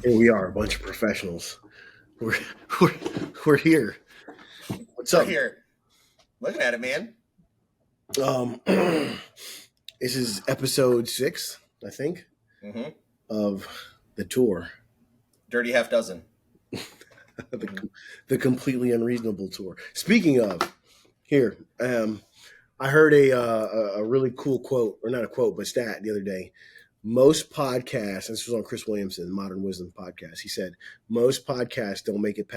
Here we are, a bunch of professionals. We're we're, we're here. What's We're up? here looking at it, man. Um, this is episode 6, I think, Mm-hmm. of the tour, Dirty half dozen. Mm-hmm. the, the completely unreasonable tour. Speaking of, here, I heard a really cool quote, or not a quote, but stat the other day. Most podcasts, this was on Chris Williamson, Modern Wisdom podcast. He said most podcasts don't make it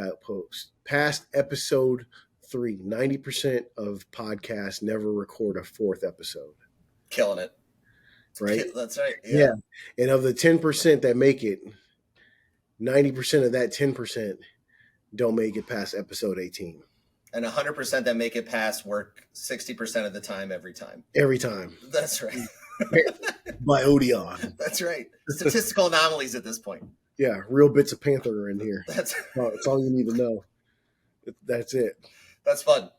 past episode 3. 90% of podcasts never record a fourth episode, Killing it. right? That's right. Yeah. Yeah. And of the 10% that make it, 90% of that 10% don't make it past episode 18. And 100% that make it past work 60% of the time, every time. Every time. That's right. By Odeon. That's right. Statistical anomalies at this point. Yeah, real bits of Panther are in here. That's That's all you need to know. That's it. that's fun.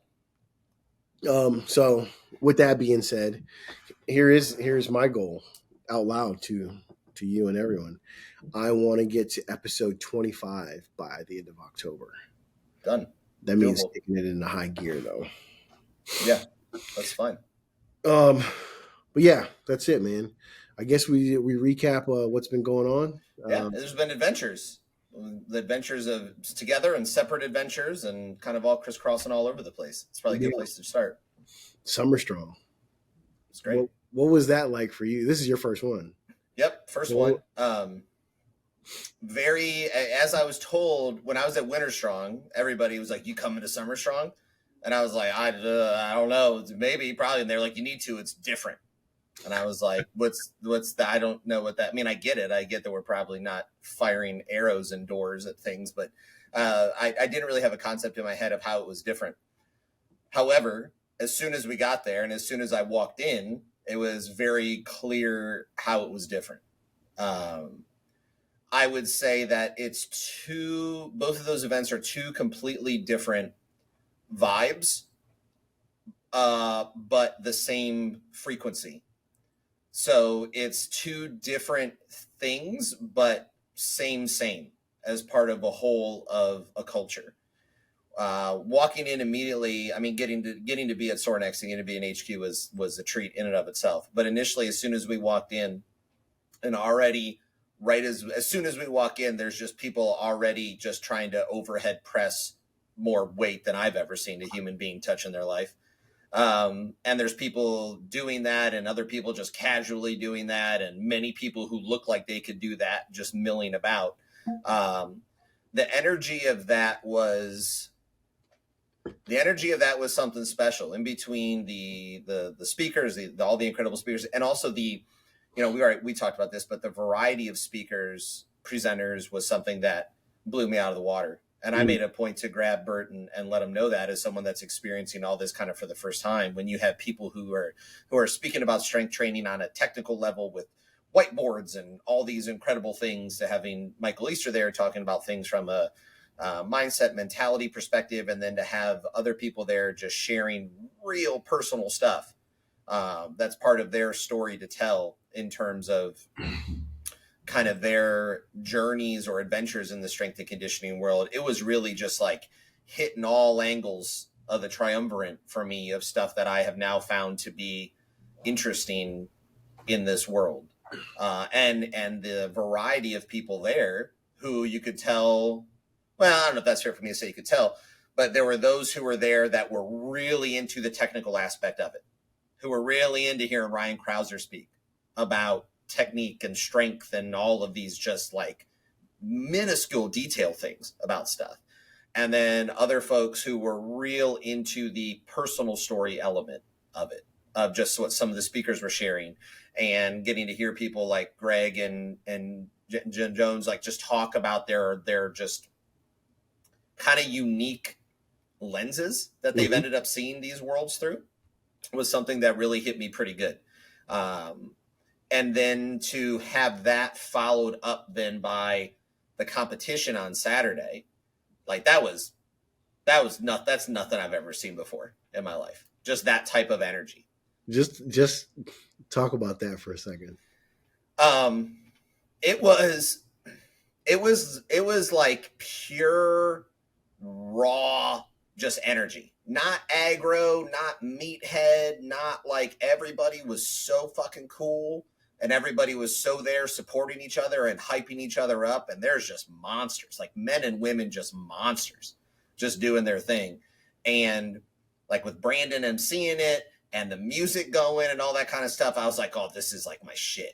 So with that being said, here's my goal out loud to you and everyone. I want to get to episode 25 by the end of October. Done. That means Doable. taking it into high gear though. Yeah, that's fine. But yeah, that's it, man. I guess we recap what's been going on. Yeah, there's been adventures. The adventures of together and separate adventures and kind of all crisscrossing all over the place. It's probably a good place to start. Summer Strong. It's great. What was that like for you? This is your first one. Yep, first one. Very, as I was told when I was at Winter Strong, everybody was like, "You coming to Summer Strong?" And I was like, "I don't know, maybe, probably." And they're like, "You need to. It's different." And I was like, "What's that? I don't know what that." I mean, I get it. I get that we're probably not firing arrows indoors at things, but I didn't really have a concept in my head of how it was different. However, as soon as we got there and as soon as I walked in, it was very clear how it was different. I would say that both of those events are two completely different vibes, but the same frequency. So it's two different things, but same as part of a whole of a culture. Walking in immediately, I mean, getting to be at Sornex and getting to be in HQ was a treat in and of itself. But initially, as soon as we walked in, and already right as soon as we walk in, there's just people already just trying to overhead press more weight than I've ever seen a human being touch in their life. And there's people doing that and other people just casually doing that. And many people who look like they could do that just milling about. The energy of that was something special in between the speakers, all the incredible speakers, and also we talked about this, but the variety of speakers, presenters was something that blew me out of the water. And I made a point to grab Bert and let him know that as someone that's experiencing all this kind of for the first time, when you have people who are speaking about strength training on a technical level with whiteboards and all these incredible things, to having Michael Easter there talking about things from a mindset mentality perspective, and then to have other people there just sharing real personal stuff. That's part of their story to tell in terms of kind of their journeys or adventures in the strength and conditioning world. It was really just like hitting all angles of the triumvirate for me of stuff that I have now found to be interesting in this world. And the variety of people there who you could tell, well, I don't know if that's fair for me to say you could tell, but there were those who were there that were really into the technical aspect of it, who were really into hearing Ryan Krauser speak about technique and strength and all of these just like minuscule detail things about stuff. And then other folks who were real into the personal story element of it, of just what some of the speakers were sharing, and getting to hear people like Greg and Jen Jones like just talk about their just kind of unique lenses that they've ended up seeing these worlds through, was something that really hit me pretty good. And then to have that followed up then by the competition on Saturday, like that's nothing I've ever seen before in my life. Just that type of energy. Just talk about that for a second. It was it was like pure raw just energy. Not aggro, not meathead, not like everybody was so fucking cool and everybody was so there supporting each other and hyping each other up. And there's just monsters, like men and women, just monsters, just doing their thing. And like with Brandon emceeing it and the music going and all that kind of stuff, I was like, oh, this is like my shit.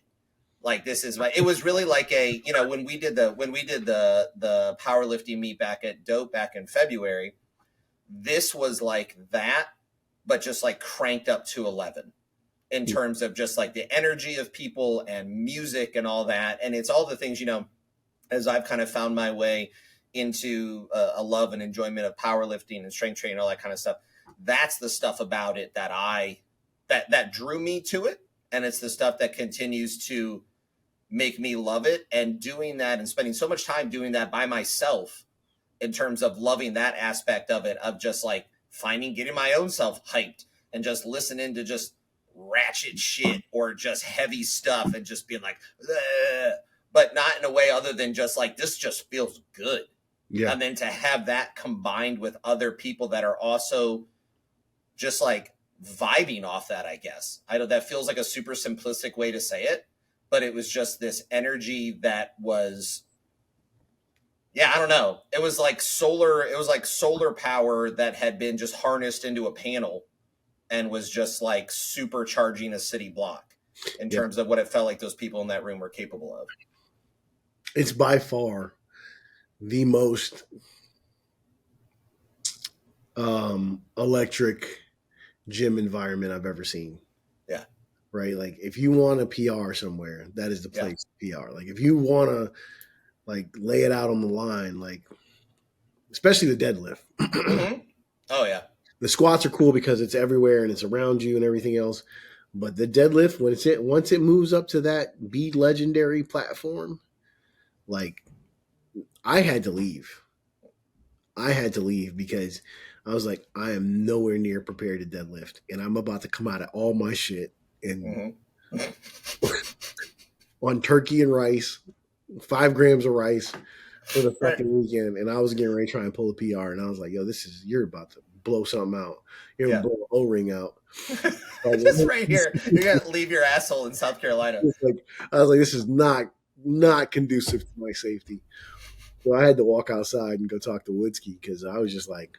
Like this is my, it was really like a, when we did the powerlifting meet back at Dope back in February, this was like that, but just like cranked up to 11 in terms of just like the energy of people and music and all that. And it's all the things, as I've kind of found my way into a love and enjoyment of powerlifting and strength training, all that kind of stuff. That's the stuff about it that drew me to it. And it's the stuff that continues to make me love it. And doing that and spending so much time doing that by myself in terms of loving that aspect of it, of just like getting my own self hyped and just listening to just ratchet shit or just heavy stuff and just being like, ugh, but not in a way other than just like, this just feels good. Yeah. And then to have that combined with other people that are also just like vibing off that, I guess. I know that feels like a super simplistic way to say it, but it was just this energy that was, I don't know. It was like solar power that had been just harnessed into a panel and was just like supercharging a city block in terms of what it felt like those people in that room were capable of. It's by far the most electric gym environment I've ever seen. Yeah. Right? Like if you want a PR somewhere, that is the place to PR. Like if you want to like lay it out on the line, like especially the deadlift. Mm-hmm. Oh yeah. The squats are cool because it's everywhere and it's around you and everything else. But the deadlift, once it moves up to that Be Legendary platform, like I had to leave. I had to leave because I was like, I am nowhere near prepared to deadlift, and I'm about to come out of all my shit and on turkey and rice, 5 grams of rice for the fucking weekend, and I was getting ready to try and pull a PR, and I was like, yo, you're about to blow something out. You're gonna blow an O-ring out. Just right here. You're gonna leave your asshole in South Carolina. I was like, this is not conducive to my safety. So I had to walk outside and go talk to Woodsky because I was just like,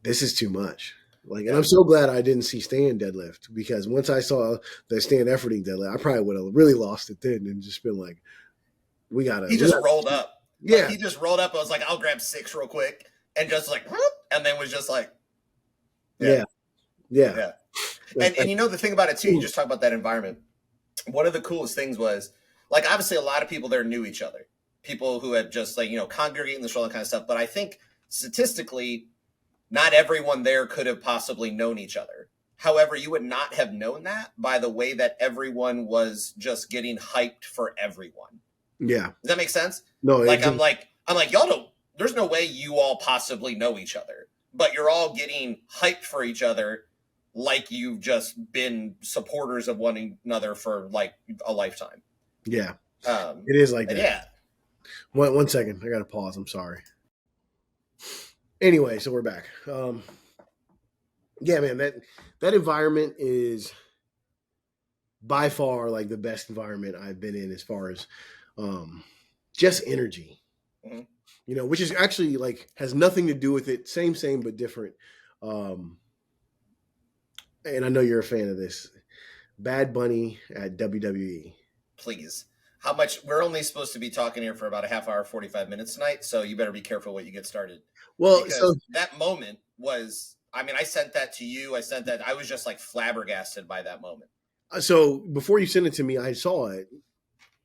this is too much. Like, and I'm so glad I didn't see Stan deadlift because once I saw the Stan efforting deadlift, I probably would have really lost it then and just been like, He just rolled up. Yeah. Like, he just rolled up. I was like, I'll grab 6 real quick. And just like, whoop, and then was just like, yeah. And the thing about it too, you just talk about that environment. One of the coolest things was, like, obviously a lot of people there knew each other. People who had just like, congregating this all that kind of stuff. But I think statistically, not everyone there could have possibly known each other. However, you would not have known that by the way that everyone was just getting hyped for everyone. Yeah. Does that make sense? No. Like, I'm like, y'all don't, there's no way you all possibly know each other, but you're all getting hyped for each other like you've just been supporters of one another for like a lifetime. Yeah. It is like that. Yeah. One second. I got to pause. I'm sorry. Anyway, so we're back. Yeah, man, that environment is by far like the best environment I've been in as far as just energy. Mm-hmm. Which is actually like has nothing to do with it. Same, but different. And I know you're a fan of this. Bad Bunny at WWE. Please. How much? We're only supposed to be talking here for about a half hour, 45 minutes tonight. So you better be careful what you get started. Well, because that moment was, I sent that to you. I was just like flabbergasted by that moment. So before you sent it to me, I saw it.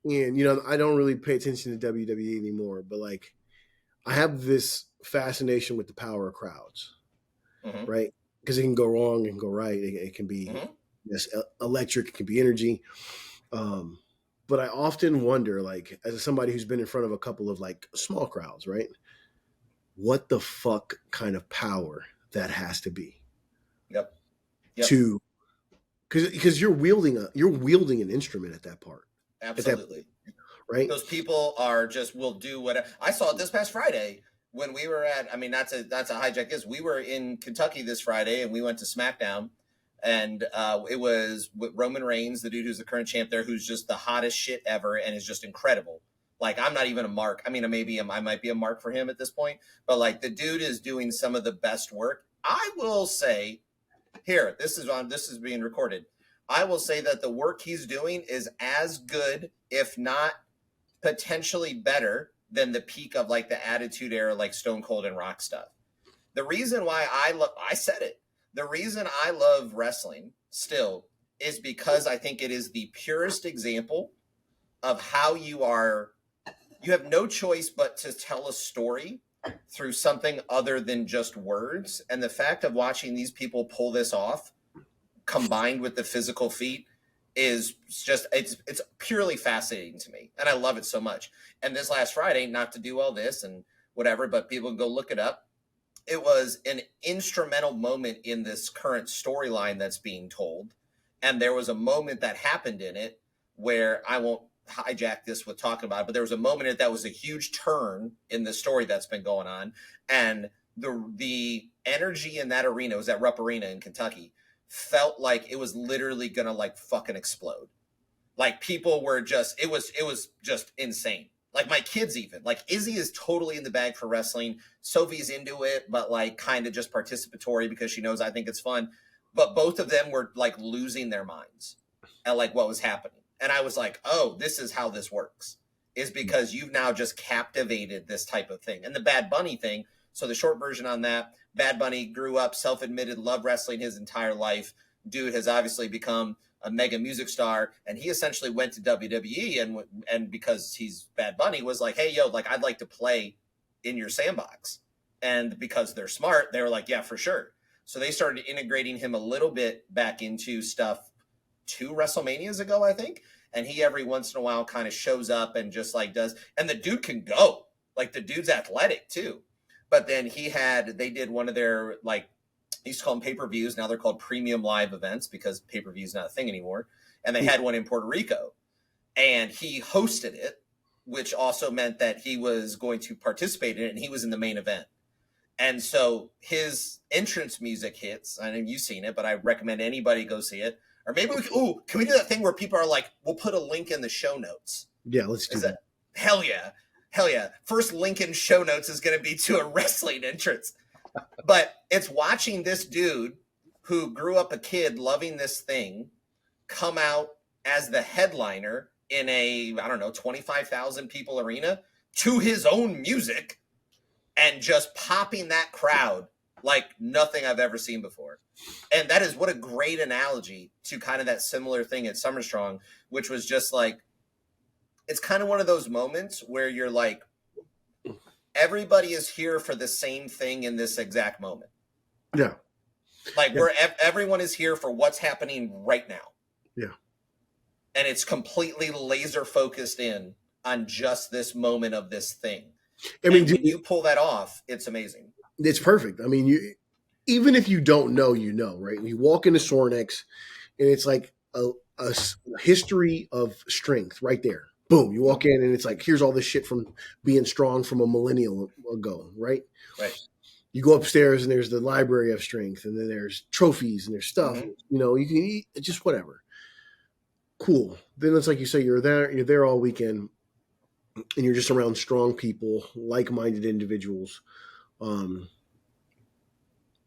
And, I don't really pay attention to WWE anymore, but like I have this fascination with the power of crowds, right? Because it can go wrong, it can go right. It can be electric, it can be energy. But I often wonder, like, as somebody who's been in front of a couple of like small crowds, right? What the fuck kind of power that has to be? Yep. To because you're wielding an instrument at that part. Absolutely. right? Those people are just will do whatever. I saw it this past Friday when we were at. I mean, that's a hijack. This we were in Kentucky this Friday, and we went to SmackDown, and it was with Roman Reigns, the dude who's the current champ there, who's just the hottest shit ever, and is just incredible. Like I'm not even a mark. I mean, I might be a mark for him at this point, but like the dude is doing some of the best work. I will say, here, this is being recorded. I will say that the work he's doing is as good, if not potentially better than the peak of like the Attitude Era, like Stone Cold and Rock stuff. The reason why I said it, the reason I love wrestling still is because I think it is the purest example of how you have no choice but to tell a story through something other than just words. And the fact of watching these people pull this off combined with the physical feat is just it's purely fascinating to me, and I love it so much. And this last Friday, not to do all this and whatever, but people can go look it up. It was an instrumental moment in this current storyline that's being told, and there was a moment that happened in it where I won't hijack this with talking about it, but there was a moment in it that was a huge turn in the story that's been going on, and the energy in that arena, it was at Rupp Arena in Kentucky, felt like it was literally gonna like fucking explode. Like people were just it was just insane. Like my kids even. Like Izzy is totally in the bag for wrestling. Sophie's into it, but like kind of just participatory because she knows I think it's fun. But both of them were like losing their minds at like what was happening. And I was like, oh, this is how this works. Is because you've now just captivated this type of thing. And the Bad Bunny thing, so the short version on that, Bad Bunny grew up, self-admitted, loved wrestling his entire life. Dude has obviously become a mega music star, and he essentially went to WWE and because he's Bad Bunny was like, hey, yo, like I'd like to play in your sandbox. And because they're smart, they were like, yeah, for sure. So they started integrating him a little bit back into stuff 2 WrestleManias ago, I think. And he every once in a while kind of shows up and just like does, and the dude can go. Like the dude's athletic too. But then they did one of their like, they used to call them pay-per-views. Now they're called premium live events because pay-per-view is not a thing anymore. And they had one in Puerto Rico, and he hosted it, which also meant that he was going to participate in it, and he was in the main event. And so his entrance music hits. I know you've seen it, but I recommend anybody go see it. Or maybe can we do that thing where people are like, we'll put a link in the show notes? Yeah, let's do that. Hell yeah. Hell yeah. First link in show notes is going to be to a wrestling entrance. But it's watching this dude who grew up a kid loving this thing come out as the headliner in a, I don't know, 25,000 people arena to his own music and just popping that crowd like nothing I've ever seen before. And that is what a great analogy to kind of that similar thing at SummerStrong, which was just like, it's kind of one of those moments where you're like, everybody is here for the same thing in this exact moment. Yeah. Like everyone is here for what's happening right now. Yeah. And it's completely laser focused in on just this moment of this thing. I mean, when you pull that off, it's amazing. It's perfect. I mean, even if you don't know, right? You walk into Sornex and it's like a history of strength right there. Boom, you walk in and it's like, here's all this shit from being strong from a millennial ago, right? Right. You go upstairs and there's the library of strength, and then there's trophies and there's stuff. Mm-hmm. You can eat just whatever. Cool. Then it's like you say, you're there all weekend, and you're just around strong people, like-minded individuals,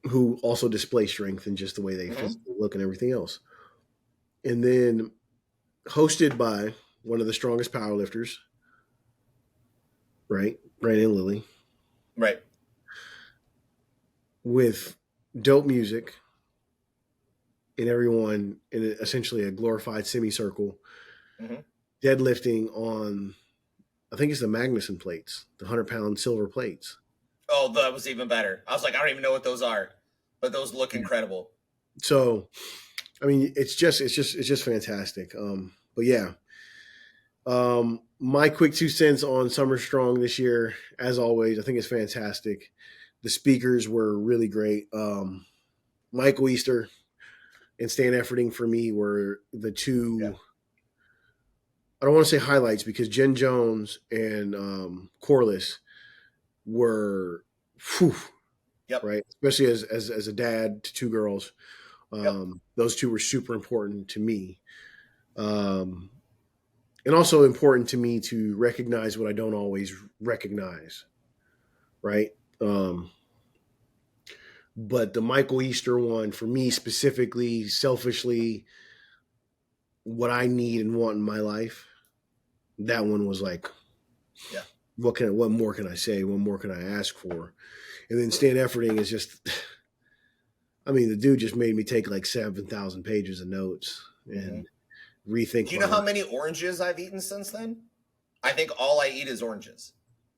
who also display strength in just the way they look and everything else. And then hosted by one of the strongest powerlifters, right? Brandon Lilly. Right. With dope music and everyone in essentially a glorified semicircle, deadlifting on, I think it's the Magnuson plates, the 100-pound silver plates. Oh, that was even better. I was like, I don't even know what those are, but those look incredible. So, I mean, it's just fantastic. But yeah, my quick 2 cents on Summer Strong this year, as always, I think it's fantastic. The speakers were really great. Michael Easter and Stan Efferding for me were the 2 I don't want to say highlights because Jen Jones and Corliss were, whew, Yep. right, especially as a dad to two girls. Yep. Those two were super important to me. Um, and also important to me to recognize what I don't always recognize, right? Um, but the Michael Easter one, for me specifically, selfishly, what I need and want in my life, that one was like, Yeah. what more can I say? What more can I ask for? And then Stan Efferding is just, I mean, the dude just made me take like 7,000 pages of notes Mm-hmm. and rethink Do you my know how life. many oranges I've eaten since then? I think all I eat is oranges.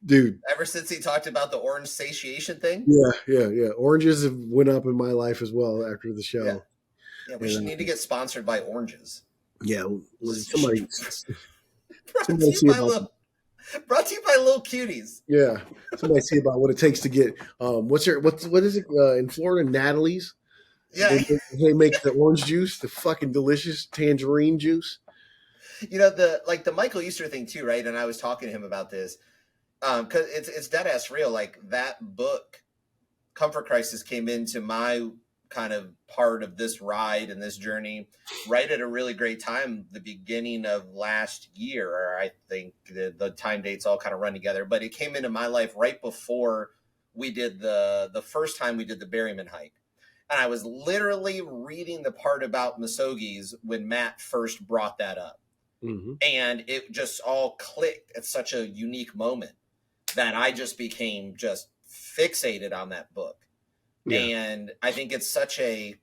Dude, Ever since he talked about the orange satiation thing. yeah. Oranges have went up in my life as well after the Yeah. show. Yeah. We And should need to get sponsored by oranges. yeah, somebody, Brought to somebody you see by about, little, brought to you by little cuties. yeah, somebody see about what it takes to get, what is it in Florida? Natalie's. Yeah. They make the orange juice, the fucking delicious tangerine juice. The Michael Easter thing too, right? And I was talking to him about this because it's dead ass real. Like that book, Comfort Crisis, came into my kind of part of this ride and this journey right at a really great time, the beginning of last year. Or I think the time dates all kind of run together, but it came into my life right before we did the first time we did the Berryman hike. And I was literally reading the part about Misogis when Matt first brought that up. Mm-hmm. And it just all clicked at such a unique moment that I just became just fixated on that book. Yeah, And I think that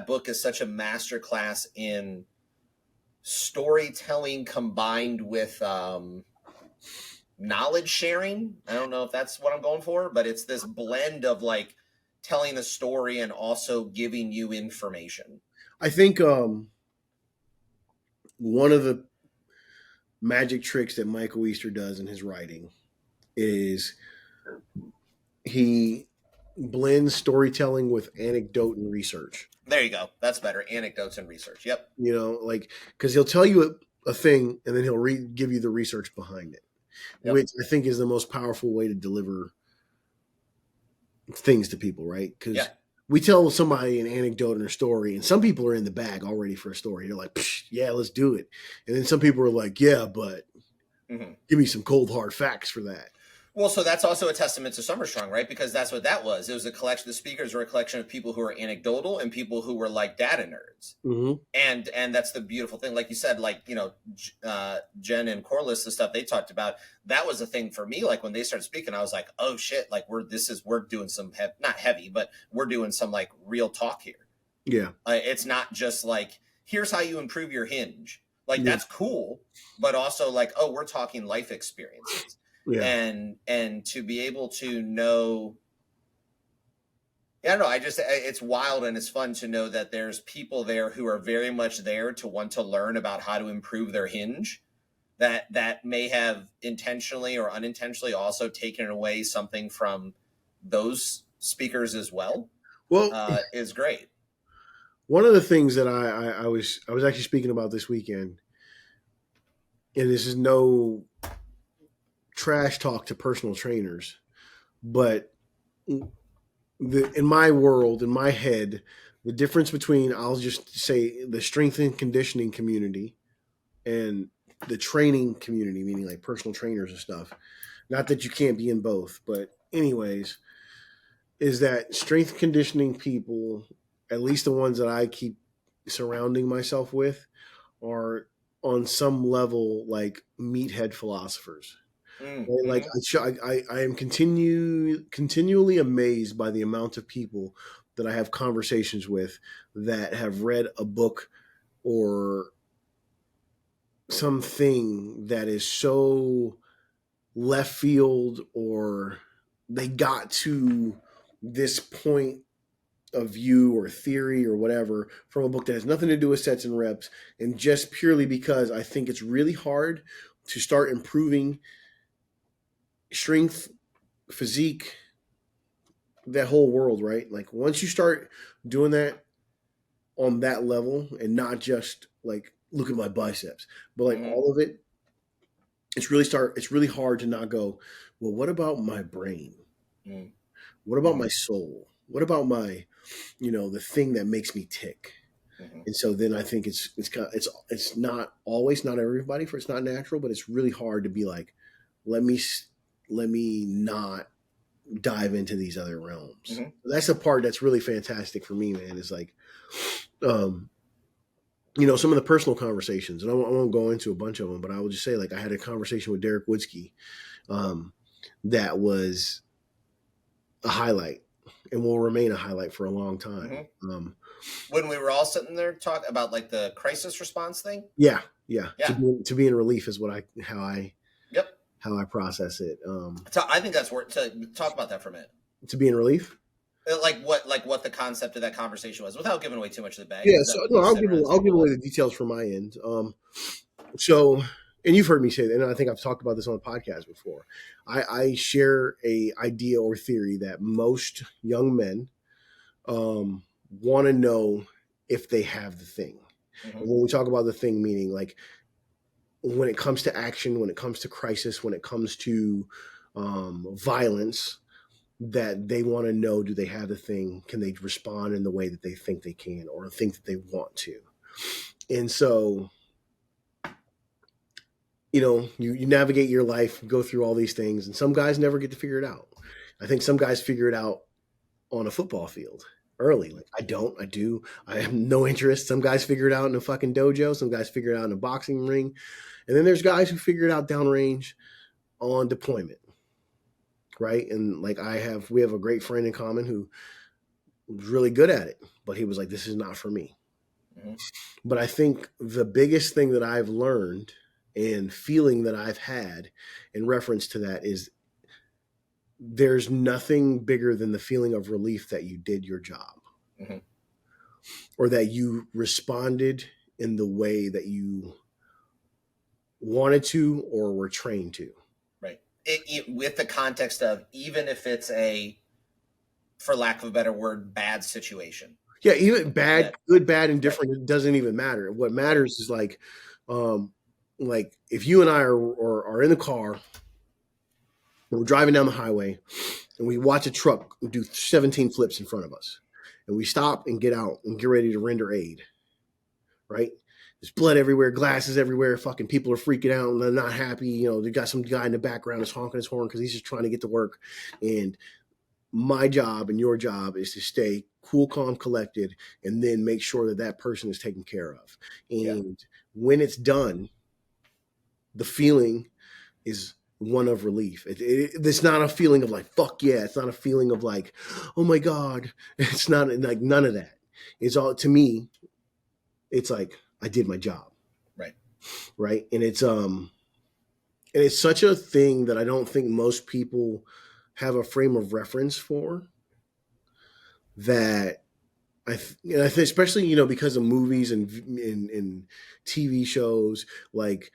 book is such a masterclass in storytelling combined with knowledge sharing. I don't know if that's what I'm going for, but it's this blend of like telling a story and also giving you information. I think one of the magic tricks that Michael Easter does in his writing is he blends storytelling with anecdote and research. There you go. That's better. Anecdotes and research. Yep. You know, like because he'll tell you a thing and then he'll give you the research behind it, Yep. which I think is the most powerful way to deliver things to people, right? Yeah. Because we tell somebody an anecdote or a story, and some people are in the bag already for a story. They're like, yeah, let's do it. And then some people are like, yeah, but Mm-hmm. give me some cold hard facts for that. Well, so that's also a testament to Summer Strong, right? Because that's what that was. It was a collection. The speakers were a collection of people who were anecdotal and people who were like data nerds. Mm-hmm. And that's the beautiful thing. Like you said, like Jen and Corliss, the stuff they talked about, that was a thing for me. Like when they started speaking, I was like, oh shit! Like we're doing some not heavy, but we're doing some like real talk here. Yeah, It's not just like here's how you improve your hinge. Like yeah, that's cool, but also like we're talking life experiences yeah. and to be able to know. Yeah, I don't know. It's wild and it's fun to know that there's people there who are very much there to want to learn about how to improve their hinge that may have intentionally or unintentionally also taken away something from those speakers as well. Well, Is great. one of the things that I was actually speaking about this weekend, and this is no trash talk to personal trainers, but in my world, in my head, the difference between I'll just say the strength and conditioning community and the training community, meaning like personal trainers and stuff. Not that you can't be in both, but anyways, is that strength conditioning people, at least the ones that I keep surrounding myself with, are on some level like meathead philosophers. Right? Like Mm-hmm. I am continually amazed by the amount of people that I have conversations with that have read a book or something that is so left field, or they got to this point of view or theory or whatever from a book that has nothing to do with sets and reps, and just purely because I think it's really hard to start improving strength, physique, that whole world, right? Like once you start doing that on that level and not just like look at my biceps. But like Mm-hmm. all of it, it's really hard to not go, well, what about my brain? What about my Mm-hmm. soul? What about my, the thing that makes me tick? Mm-hmm. And so then I think it's not always, not everybody, for it's not natural, but it's really hard to be like, let me let me not dive into these other realms. Mm-hmm. That's the part that's really fantastic for me, man. Is like, um, some of the personal conversations, and I won't go into a bunch of them, but I will just say, like, I had a conversation with Derek Woodsky, um, that was a highlight and will remain a highlight for a long time. Mm-hmm. When we were all sitting there talking about like the crisis response thing. Yeah, yeah. Yeah. To be in relief is Yep. how I process it. So I think that's worth to talk about that for a minute. To be in relief. Like what the concept of that conversation was, without giving away too much of the bag, Yeah. because So that would no, be sitting around the I'll give table. away the details from my end. So, and you've heard me say that, and I think I've talked about this on the podcast before. I share a idea or theory that most young men want to know if they have the thing. Mm-hmm. And when we talk about the thing, meaning like when it comes to action, when it comes to crisis, when it comes to violence, that they want to know, do they have the thing? Can they respond in the way that they think they can or think that they want to? And so, you navigate your life, go through all these things, and some guys never get to figure it out. I think some guys figure it out on a football field early. Like I don't, I do. I have no interest. Some guys figure it out in a fucking dojo. Some guys figure it out in a boxing ring. And then there's guys who figure it out downrange on deployment. Right. And like we have a great friend in common who was really good at it, but he was like, this is not for me. Mm-hmm. But I think the biggest thing that I've learned and feeling that I've had in reference to that is there's nothing bigger than the feeling of relief that you did your job, Mm-hmm. or that you responded in the way that you wanted to or were trained to. Right. With the context of, even if it's a, for lack of a better word, bad situation. Yeah, even bad, good, bad, and Right. different, it doesn't even matter. What Right. matters is like if you and I are in the car and we're driving down the highway and we watch a truck do 17 flips in front of us, and we stop and get out and get ready to render aid, right? There's blood everywhere, glasses everywhere, fucking people are freaking out and they're not happy. They got some guy in the background that's honking his horn because he's just trying to get to work. And my job and your job is to stay cool, calm, collected, and then make sure that that person is taken care of. And when it's done, the feeling is one of relief. It's not a feeling of like, fuck yeah. It's not a feeling of like, oh my God. It's not like none of that. It's all, to me, it's like, I did my job. Right. Right. And it's such a thing that I don't think most people have a frame of reference for, that I think especially, because of movies and TV shows, like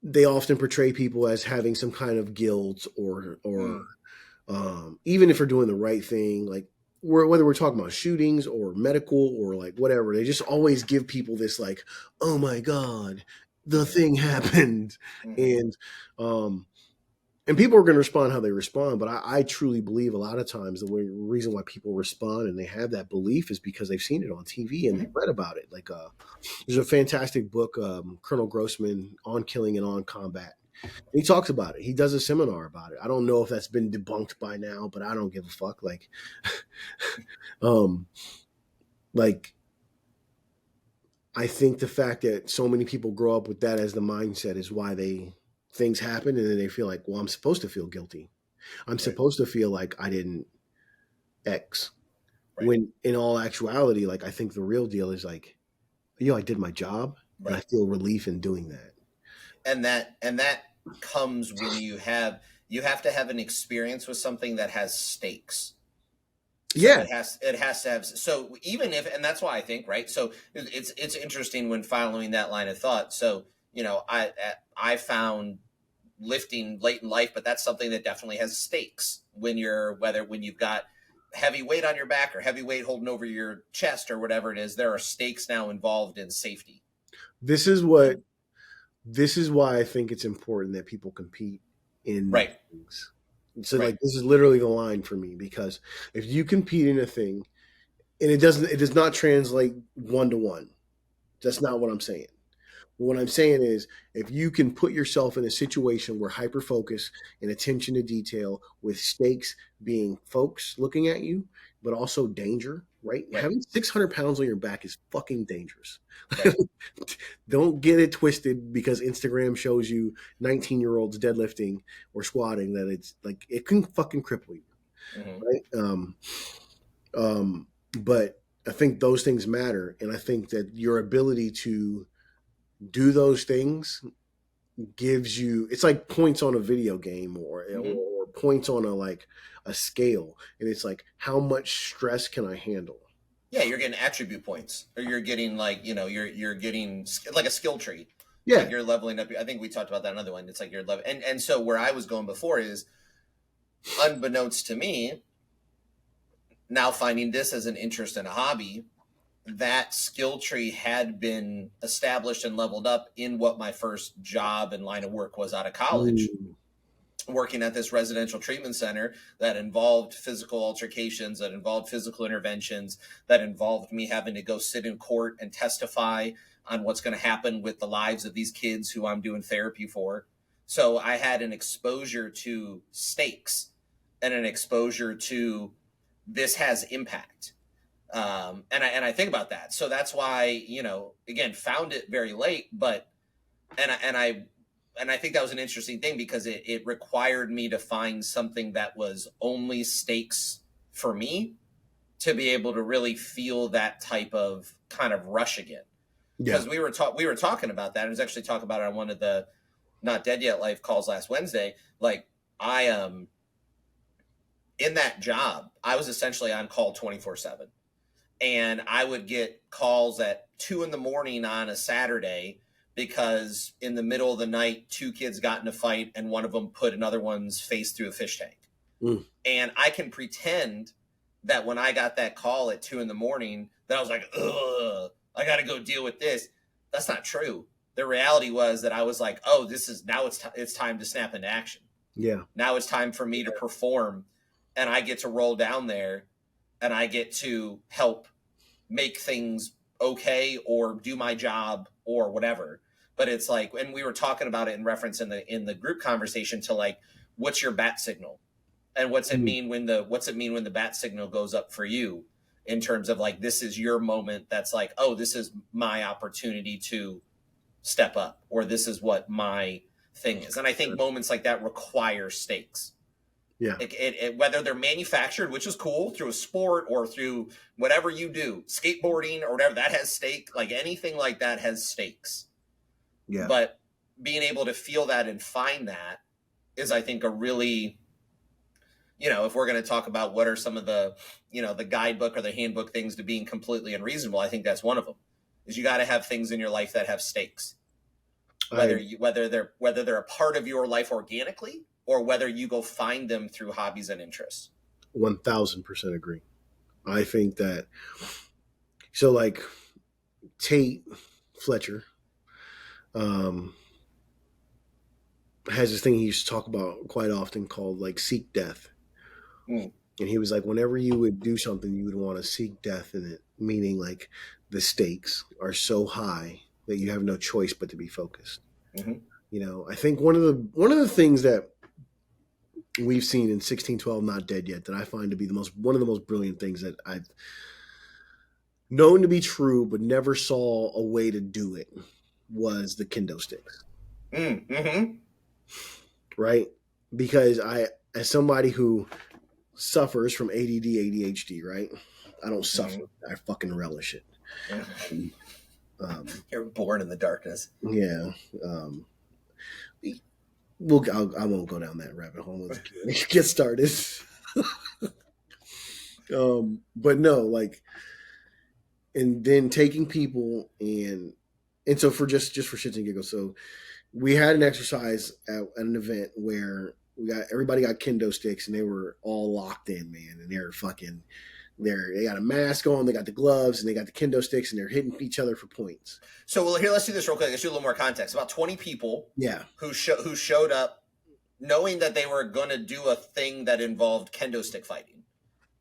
they often portray people as having some kind of guilt or even if they're doing the right thing, like whether we're talking about shootings or medical or like whatever, they just always give people this like, oh my God, the thing happened. Mm-hmm. And and people are going to respond how they respond, but I truly believe a lot of times the reason why people respond and they have that belief is because they've seen it on TV and Mm-hmm. they've read about it. Like there's a fantastic book, Colonel Grossman, On Killing and On Combat. And he talks about it. He does a seminar about it. I don't know if that's been debunked by now, but I don't give a fuck. Like, um, like I think the fact that so many people grow up with that as the mindset is why things happen, and then they feel like, well, I'm supposed to feel guilty. I'm Right. supposed to feel like I didn't X. Right. When in all actuality, like I think the real deal is like, I did my job, and I Right. feel relief in doing that. And that comes when you have to have an experience with something that has stakes. So Yeah, it has to have, so even if, and that's why I think, right, so it's interesting when following that line of thought. So I found lifting late in life, but that's something that definitely has stakes when you've got heavy weight on your back or heavy weight holding over your chest or whatever it is, there are stakes now involved in safety. This is And why I think it's important that people compete in right, things. So right, like this is literally the line for me, because if you compete in a thing and it does not translate 1 to 1. That's not what I'm saying. What I'm saying is, if you can put yourself in a situation where hyper focus and attention to detail, with stakes being folks looking at you, but also danger, right? right, Having 600 pounds on your back is fucking dangerous. right. Don't get it twisted because Instagram shows you 19-year-olds deadlifting or squatting, that it's like it can fucking cripple you, Mm-hmm. right? Um, but I think those things matter. And I think that your ability to do those things gives you, it's like points on a video game, Mm-hmm. or points on a scale, and it's like, how much stress can I handle? Yeah, you're getting attribute points, or you're getting like you're getting like a skill tree. It's like Yeah. you're leveling up. I think we talked about that another one. It's like you're level, and so where I was going before is, unbeknownst to me, now finding this as an interest and a hobby, that skill tree had been established and leveled up in what my first job and line of work was out of college, Mm, working at this residential treatment center that involved physical altercations, that involved physical interventions, that involved me having to go sit in court and testify on what's going to happen with the lives of these kids who I'm doing therapy for. So I had an exposure to stakes and an exposure to this has impact. And I think about that. So that's why, again, found it very late, but and I and I and I think that was an interesting thing because it required me to find something that was only stakes for me to be able to really feel that type of kind of rush again. yeah. Because we were talking about that. I was actually talking about it on one of the Not Dead Yet Life calls last Wednesday. Like I in that job, I was essentially on call 24/7, and I would get calls at 2 in the morning on a Saturday because in the middle of the night, two kids got in a fight and one of them put another one's face through a fish tank. Mm, And I can pretend that when I got that call at 2 in the morning, that I was like, ugh, I got to go deal with this. That's not true. The reality was that I was like, oh, this is now it's time to snap into action. yeah. Now it's time for me to perform, and I get to roll down there and I get to help make things okay or do my job or whatever. But it's like, and we were talking about it in reference in the group conversation to like, what's your bat signal, and Mm, what's it mean when the bat signal goes up for you, in terms of like, this is your moment, that's like, oh, this is my opportunity to step up, or this is what my thing is. And I think moments like that require stakes. yeah. Whether they're manufactured, which is cool, through a sport or through whatever you do, skateboarding or whatever, that has stake. Like anything like that has stakes. Yeah. But being able to feel that and find that is, I think, a really, if we're going to talk about what are some of the, the guidebook or the handbook things to being completely unreasonable, I think that's one of them. Is you got to have things in your life that have stakes, I whether they're a part of your life organically or whether you go find them through hobbies and interests. 1000% agree. I think that, so like Tate Fletcher, um, has this thing he used to talk about quite often called like seek death. Mm. And he was like, whenever you would do something, you would want to seek death in it, meaning like the stakes are so high that you have no choice but to be focused. Mm-hmm. I think one of the things that we've seen in 1612 Not Dead Yet that I find to be one of the most brilliant things that I've known to be true but never saw a way to do it was the kendo sticks. Mm-hmm. Right? Because as somebody who suffers from ADD, ADHD, right? I don't suffer. Mm-hmm. I fucking relish it. You're born in the darkness. Yeah. I won't go down that rabbit hole. Let's get started. But no, like, and then taking people and so for just for shits and giggles. So we had an exercise at an event where Everybody got kendo sticks, and they were all locked in, man, and they're fucking. They got a mask on, they got the gloves, and they got the kendo sticks, and they're hitting each other for points. So well, here, let's do this real quick. Let's do a little more context. About 20 people, yeah, who showed up, knowing that they were going to do a thing that involved kendo stick fighting,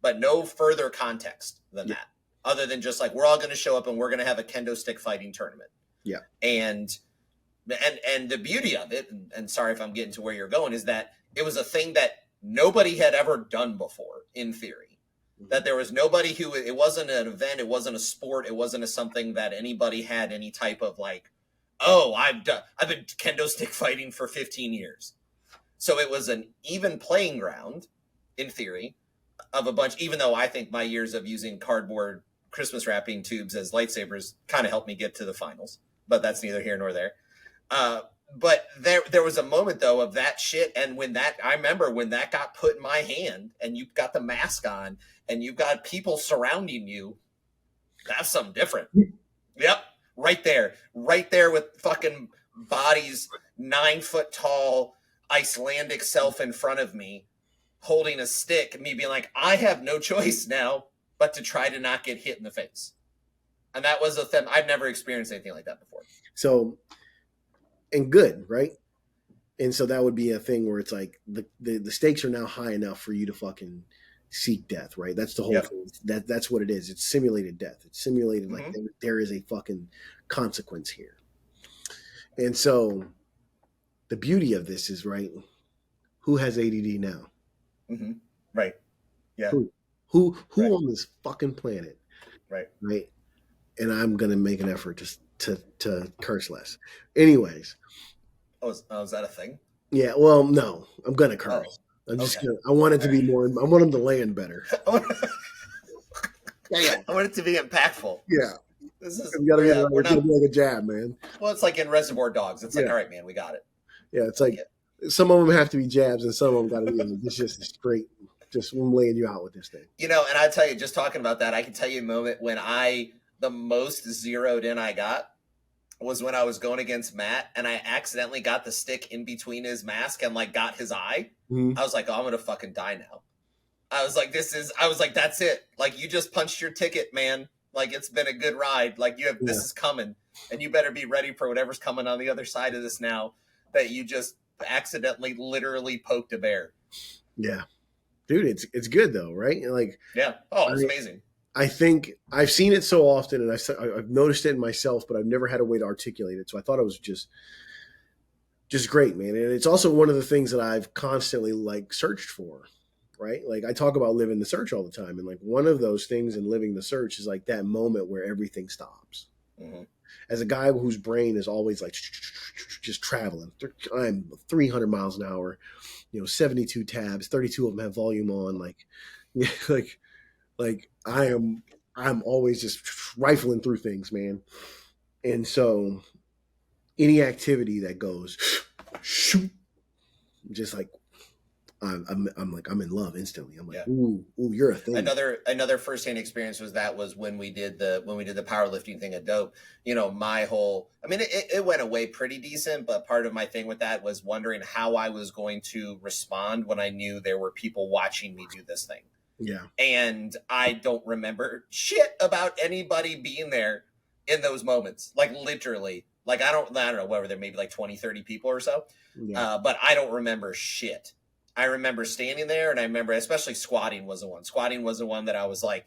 but no further context than that, other than just like we're all going to show up and we're going to have a kendo stick fighting tournament. Yeah, and the beauty of it, and sorry if I'm getting to where you're going, is that it was a thing that nobody had ever done before, in theory. That there was nobody who, it wasn't an event, it wasn't a sport, it wasn't something that anybody had any type of like, oh, I've been kendo stick fighting for 15 years. So it was an even playing ground, in theory, of a bunch, even though I think my years of using cardboard Christmas wrapping tubes as lightsabers kind of helped me get to the finals, but that's neither here nor there. But there was a moment though of that shit, and I remember when that got put in my hand, and you've got the mask on, and you've got people surrounding you. That's something different. Yep, right there with fucking bodies, 9 foot tall Icelandic self in front of me, holding a stick, and me being like, I have no choice now but to try to not get hit in the face. And that was a thing. I've never experienced anything like that before. So. And good, right? And so that would be a thing where it's like the stakes are now high enough for you to fucking seek death, right? That's the whole thing. That's what it is. It's simulated death. It's simulated like there is a fucking consequence here. And so the beauty of this is, right, who has ADD now? Mm-hmm. Right. Yeah. Who right. On this fucking planet? Right. Right. And I'm gonna make an effort to curse less. Anyways. Oh, is that a thing? Yeah, well, no. I'm gonna curse. I'm just gonna, I want it to be more, I want them to land better. I want it to be impactful. Yeah. This is gotta be like a jab, man. Well, it's like in Reservoir Dogs. It's like, all right, man, we got it. Yeah, it's like some of them have to be jabs and some of them gotta be it's just straight, just laying you out with this thing. You know, and I tell you, just talking about that, I can tell you a moment when the most zeroed in I got was when I was going against Matt, and I accidentally got the stick in between his mask and like got his eye. I was like, oh, I'm gonna fucking die now. I was like, that's it. Like, you just punched your ticket, man. Like, it's been a good ride. Like, this is coming, and you better be ready for whatever's coming on the other side of this now, that you just accidentally literally poked a bear. Yeah. Dude, it's good though, right? Like, yeah. Oh, it's amazing. I think I've seen it so often, and I've noticed it in myself, but I've never had a way to articulate it. So I thought it was just great, man. And it's also one of the things that I've constantly like searched for, right? Like I talk about living the search all the time, and like one of those things in living the search is like that moment where everything stops. Mm-hmm. As a guy whose brain is always like just traveling, I'm 300 miles an hour, 72 tabs, 32 of them have volume on, like I'm always just rifling through things, man. And so any activity that goes shoot, just like I'm in love instantly. I'm like, ooh, you're a thing. Another firsthand experience was when we did the powerlifting thing at Dope. My whole, I mean, it went away pretty decent, but part of my thing with that was wondering how I was going to respond when I knew there were people watching me do this thing. Yeah. And I don't remember shit about anybody being there in those moments. Like literally, like I don't know, whatever, there may be like 20, 30 people or so. Yeah. But I don't remember shit. I remember standing there, and I remember especially squatting was the one. Squatting was the one that I was like,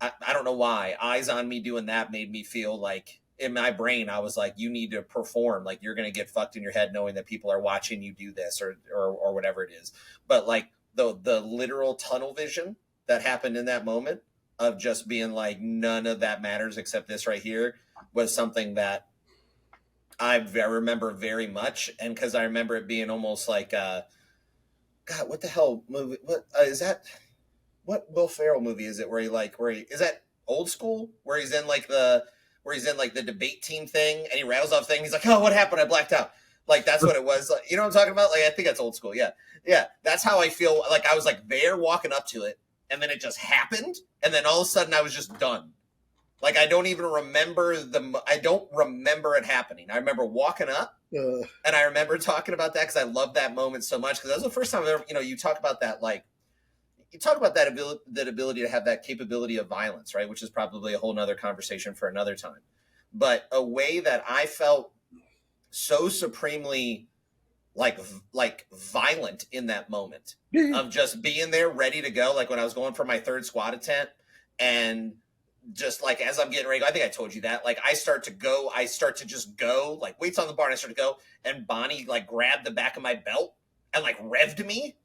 I don't know why. Eyes on me doing that made me feel like in my brain, I was like, you need to perform. Like you're going to get fucked in your head knowing that people are watching you do this or whatever it is. But like, the literal tunnel vision that happened in that moment of just being like, none of that matters except this right here was something that I remember very much. And because I remember it being almost like, God, what the hell movie? What is that? What Will Ferrell movie is it where he is that Old School where he's in like the debate team thing and he rattles off thing. He's like, oh, what happened? I blacked out. Like, that's what it was. Like, you know what I'm talking about? Like, I think that's Old School. Yeah. Yeah. That's how I feel. Like, I was like there walking up to it, and then it just happened. And then all of a sudden I was just done. Like I don't even remember I don't remember it happening. I remember walking up and I remember talking about that because I love that moment so much because that was the first time I've ever, you talk about that, like you talk about that ability to have that capability of violence, right? Which is probably a whole nother conversation for another time. But a way that I felt so supremely like violent in that moment of just being there ready to go. Like when I was going for my third squat attempt and just like as I'm getting ready, I think I told you that. Like I start to just go, like weights on the bar, and I start to go, and Bonnie like grabbed the back of my belt and like revved me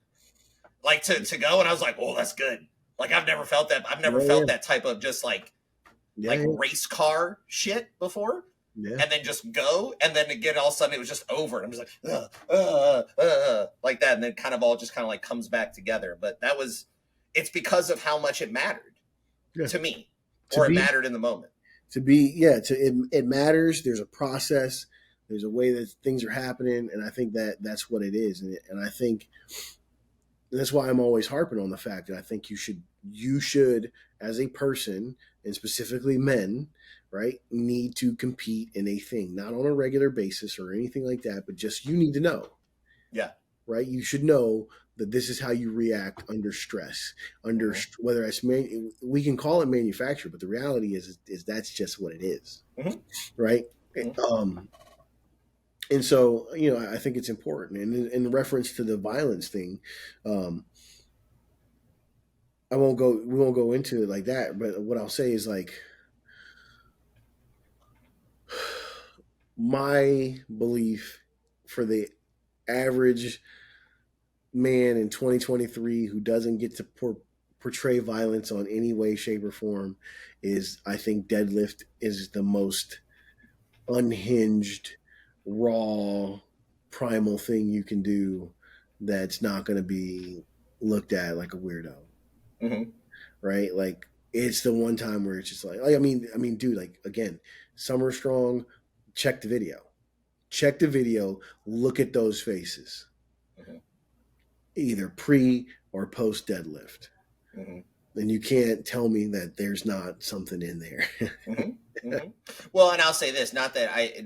like to go, and I was like, oh, that's good. Like I've never felt that. I've never felt that type of just like race car shit before. Yeah. And then just go, and then again, all of a sudden it was just over. And I'm just like, like that, and then kind of all just kind of like comes back together. But it's because of how much it mattered to me, it mattered in the moment. It matters. There's a process. There's a way that things are happening, and I think that's what it is. And I think that's why I'm always harping on the fact that I think you should, as a person, and specifically men, right, need to compete in a thing, not on a regular basis or anything like that, but just you need to know. Yeah. Right? You should know that this is how you react under stress, whether it's we can call it manufactured, but the reality is that's just what it is. Mm-hmm. Right? Mm-hmm. And so, I think it's important. And in reference to the violence thing, we won't go into it like that, but what I'll say is like, my belief for the average man in 2023 who doesn't get to portray violence on any way, shape, or form is, I think deadlift is the most unhinged, raw, primal thing you can do that's not going to be looked at like a weirdo. Mm-hmm. Right? Like it's the one time where it's just like I mean, dude, like again, Summer Strong, check the video, look at those faces. Mm-hmm. Either pre or post deadlift. Mm-hmm. And you can't tell me that there's not something in there. Mm-hmm. Mm-hmm. Well, and I'll say this, not that I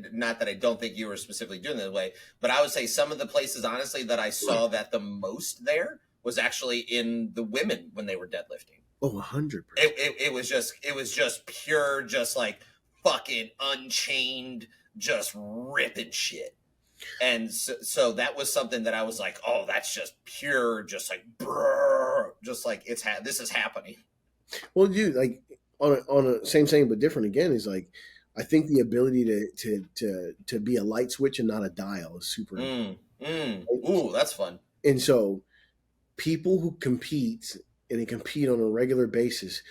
don't think you were specifically doing that way, but I would say some of the places, honestly, that I saw that the most there was actually in the women when they were deadlifting. Oh, 100%. It was just pure, just like fucking unchained, just ripping shit. And so that was something that I was like, oh, that's just pure, just like, brrr, just like this is happening. Well, dude, like on a same but different again is like, I think the ability to be a light switch and not a dial is super important. Ooh, that's fun. And so people who compete and they compete on a regular basis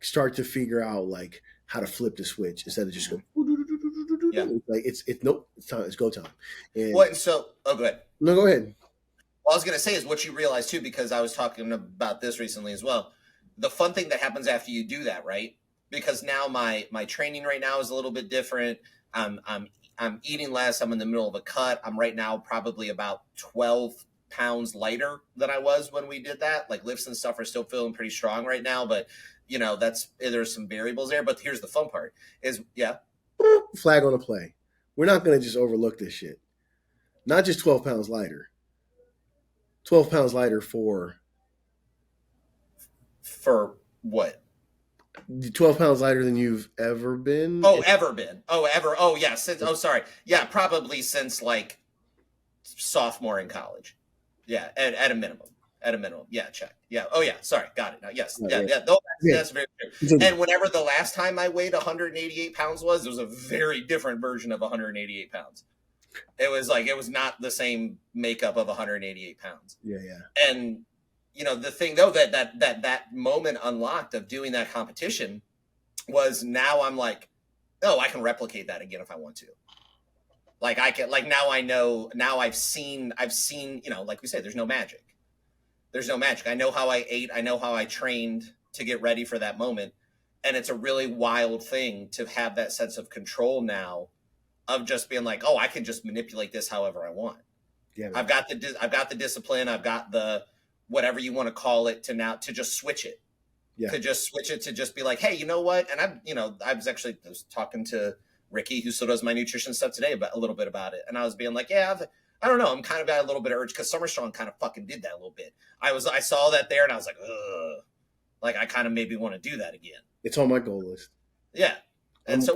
start to figure out like how to flip the switch instead of just go. Yeah, like it's nope. It's time. It's go time. And go ahead. No, go ahead. What I was gonna say is what you realize too, because I was talking about this recently as well. The fun thing that happens after you do that, right? Because now my training right now is a little bit different. I'm eating less. I'm in the middle of a cut. I'm right now probably about 12 pounds lighter than I was when we did that. Like lifts and stuff are still feeling pretty strong right now, but there's some variables there. But here's the fun part: is flag on a play. We're not going to just overlook this shit. Not just 12 pounds lighter. 12 pounds lighter for what? 12 pounds lighter than you've ever been? Ever been. Ever. Oh, yeah. Sorry. Yeah, probably since like sophomore in college. Yeah, at a minimum. At a minimum. Yeah, check. Yeah. Oh, yeah. Sorry. Got it now. Yes. Yeah. That's very true. And whenever the last time I weighed 188 pounds was, it was a very different version of 188 pounds. It was not the same makeup of 188 pounds. Yeah, yeah. And, the thing, though, that moment unlocked of doing that competition was now I'm like, oh, I can replicate that again if I want to. Like I can, like now I know, now I've seen, like we say, there's no magic. There's no magic. I know how I ate. I know how I trained to get ready for that moment. And it's a really wild thing to have that sense of control now of just being like, oh, I can just manipulate this however I want. Yeah, I've got the discipline. I've got the, whatever you want to call it, to just switch it. Yeah. to just switch it to just be like, hey, you know what? And I was talking to Ricky, who still does my nutrition stuff today, about a little bit about it, and I was being like, yeah, I don't know, I'm kind of got a little bit of urge because Summer Strong kind of fucking did that a little bit. I saw that there, and I was like, ugh, like I kind of maybe want to do that again. It's on my goal list. Yeah, and I'm, so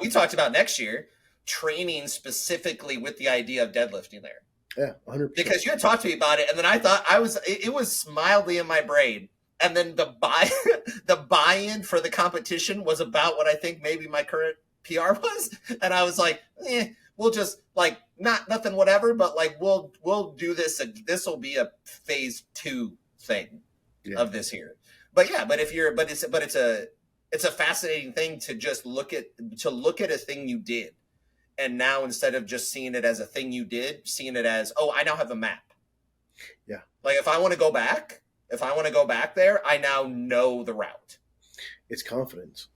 we talked about next year training specifically with the idea of deadlifting there. Yeah, 100%. Because you had talked to me about it, and then I thought it was mildly in my brain, and then the buy-in for the competition was about what I think maybe my current PR was, and I was like, we'll just like nothing whatever, but like we'll do this. This will be a phase 2 thing of this here. But yeah, but it's a fascinating thing to just look at a thing you did. And now instead of just seeing it as a thing you did, seeing it as, oh, I now have a map. Yeah. Like if I want to go back there, I now know the route. It's confidence.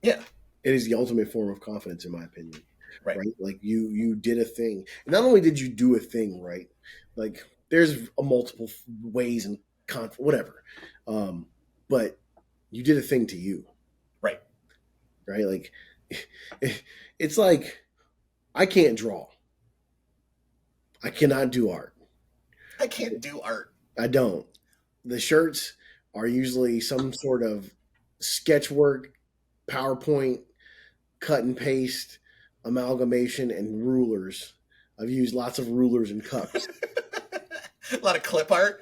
Yeah. It is the ultimate form of confidence, in my opinion. Right. Like you did a thing. And not only did you do a thing, right? Like there's a multiple ways and whatever. But you did a thing to you. Right. Right? Like it's like I can't draw. I cannot do art. I can't do art. I don't. The shirts are usually some sort of sketch work, PowerPoint, cut and paste, amalgamation, and rulers. I've used lots of rulers and cups. A lot of clip art.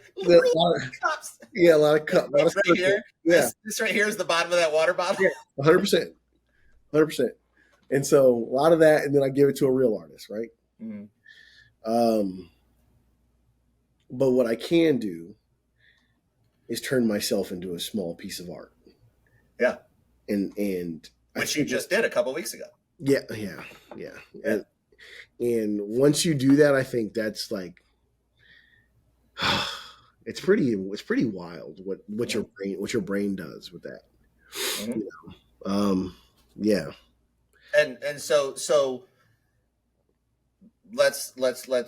Cups. Yeah, a lot of cups. Right here. Yeah. This right here is the bottom of that water bottle. Yeah, 100%. 100%. And so a lot of that, and then I give it to a real artist, right? Mm-hmm. But what I can do is turn myself into a small piece of art. Yeah. And which you just did a couple weeks ago. Yeah. And once you do that, I think that's like it's pretty wild what your brain does with that. Mm-hmm. You know? Yeah. And so let's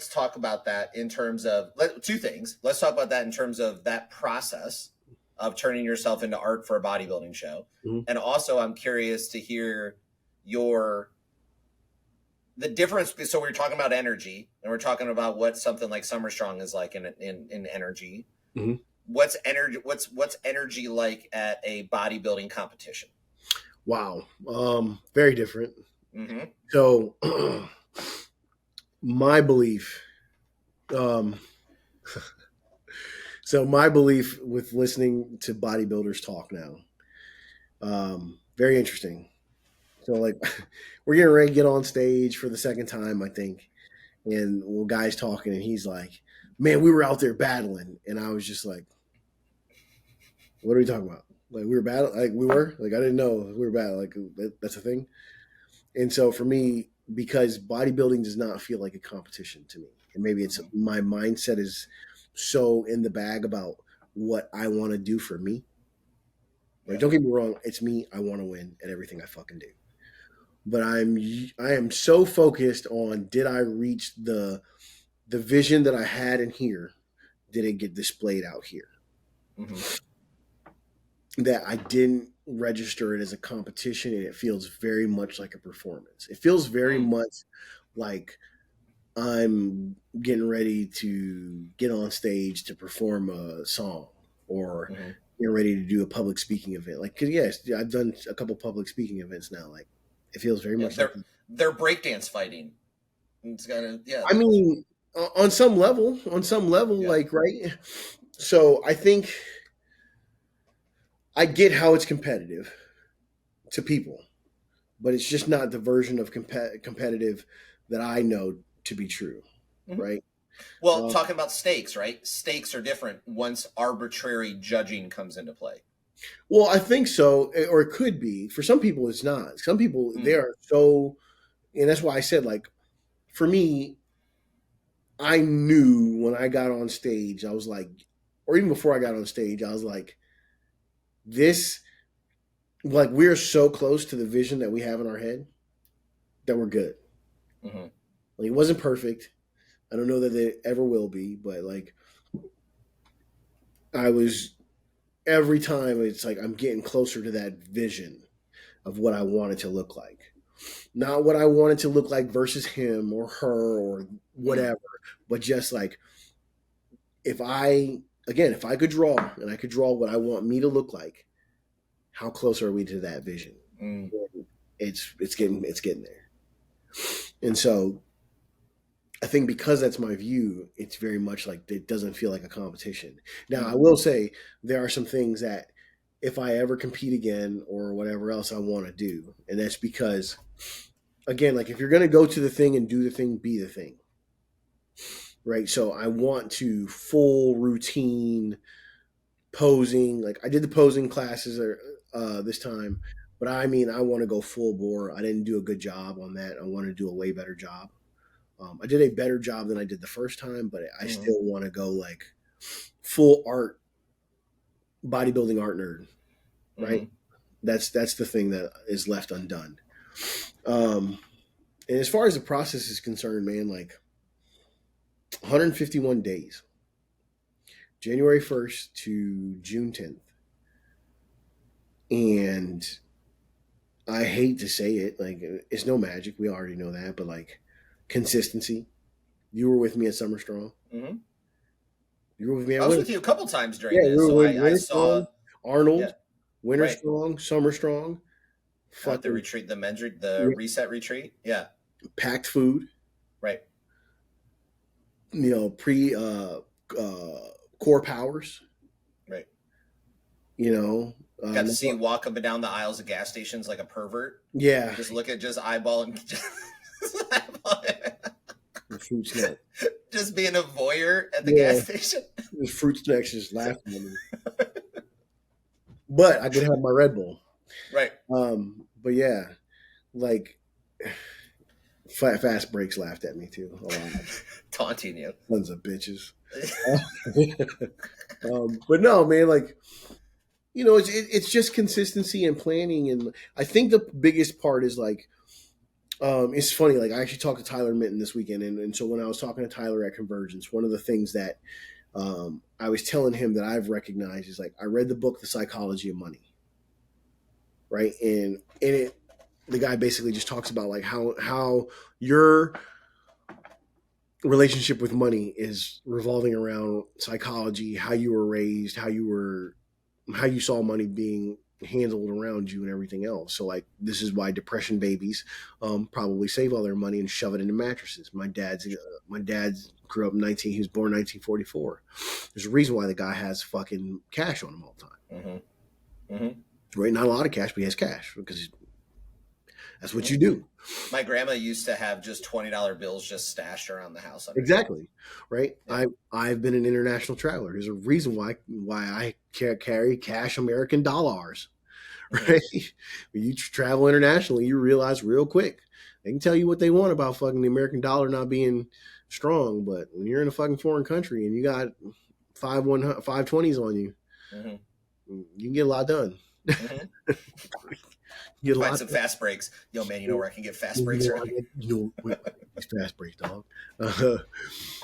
talk about that in terms of two things. Let's talk about that in terms of that process of turning yourself into art for a bodybuilding show. Mm-hmm. And also I'm curious to hear the difference. So we're talking about energy, and we're talking about what something like Summer Strong is like in energy. Mm-hmm. What's energy like at a bodybuilding competition? Wow. Very different. Mm-hmm. So my belief with listening to bodybuilders talk now, very interesting. So like we're getting ready to get on stage for the second time, I think. And guy's talking and he's like, man, we were out there battling. And I was just like, what are we talking about? Like we were battling, like we were, like I didn't know we were battling, like that's a thing. And so for me, because bodybuilding does not feel like a competition to me, and maybe it's my mindset is so in the bag about what I want to do for me. Like, don't get me wrong, it's me. I want to win at everything I fucking do. But I am so focused on, did I reach the vision that I had in here? Did it get displayed out here? Mm-hmm. That I didn't register it as a competition, and it feels very much like a performance. It feels very much like I'm getting ready to get on stage to perform a song or getting ready to do a public speaking event. Like, 'cause yes, I've done a couple public speaking events now. Like, it feels very much like they're breakdance fighting. It's gotta, I mean, on some level, like, right. So I think I get how it's competitive to people, but it's just not the version of competitive that I know to be true, right? Well, talking about stakes, right? Stakes are different once arbitrary judging comes into play. Well, I think so, or it could be. For some people, it's not. Some people, they are so, and that's why I said, like, for me, I knew when I got on stage, I was like, or even before I got on stage, I was like, this, like, we're so close to the vision that we have in our head that we're good. Mm-hmm. Like, it wasn't perfect. I don't know that it ever will be, but like, I was every time it's like I'm getting closer to that vision of what I want it to look like. Not what I want it to look like versus him or her or whatever, but just like if I again, if I could draw and I could draw what I want me to look like, how close are we to that vision? Mm. It's getting there. And so I think because that's my view, it's very much like it doesn't feel like a competition. Now, I will say there are some things that if I ever compete again or whatever else I want to do, and that's because, again, like if you're going to go to the thing and do the thing, be the thing, right? So I want to full routine posing. Like I did the posing classes this time, but I mean, I want to go full bore. I didn't do a good job on that. I want to do a way better job. I did a better job than I did the first time, but I still want to go like full art, bodybuilding art nerd, right? That's the thing that is left undone. And as far as the process is concerned, man, like 151 days, January 1st to June 10th, and I hate to say it, like it's no magic. We already know that, but like consistency. You were with me at Summer Strong. Mm-hmm. You were with me. I was with you a couple times during Yeah, this, we so were I saw Arnold, Winter right. Strong, Summer Strong, The retreat, the reset retreat. Yeah, packed food. Right. You know, core powers. Right. You know, got to see you walk up and down the aisles of gas stations like a pervert. Yeah, just look at eyeball and eyeball fruit snack. Just being a voyeur at the gas station. The fruit snacks just laughing at me. But I did have my Red Bull. Right. But yeah, like Fast Breaks laughed at me too. A lot. Taunting you. Tons of bitches. But no, man, like, you know, it's just consistency and planning. And I think the biggest part is like, it's funny. Like I actually talked to Tyler Minton this weekend. And so when I was talking to Tyler at Convergence, one of the things that I was telling him that I've recognized is like, I read the book, The Psychology of Money. Right. And in it, the guy basically just talks about like how your relationship with money is revolving around psychology, how you were raised, how you saw money being handled around you and everything else. So like this is why depression babies probably save all their money and shove it into mattresses. My dad grew up he was born in 1944. There's a reason why the guy has fucking cash on him all the time. Right, not a lot of cash, but he has cash because that's what you do. My grandma used to have just $20 bills just stashed around the house. Exactly. Right. Yeah. I've been an international traveler. There's a reason why I carry cash American dollars. Right. When you travel internationally, you realize real quick they can tell you what they want about fucking the American dollar not being strong, but when you're in a fucking foreign country and you got 520s on you, you can get a lot done. You find some fast breaks. Yo, man, you know where I can get fast breaks? Fast breaks, dog.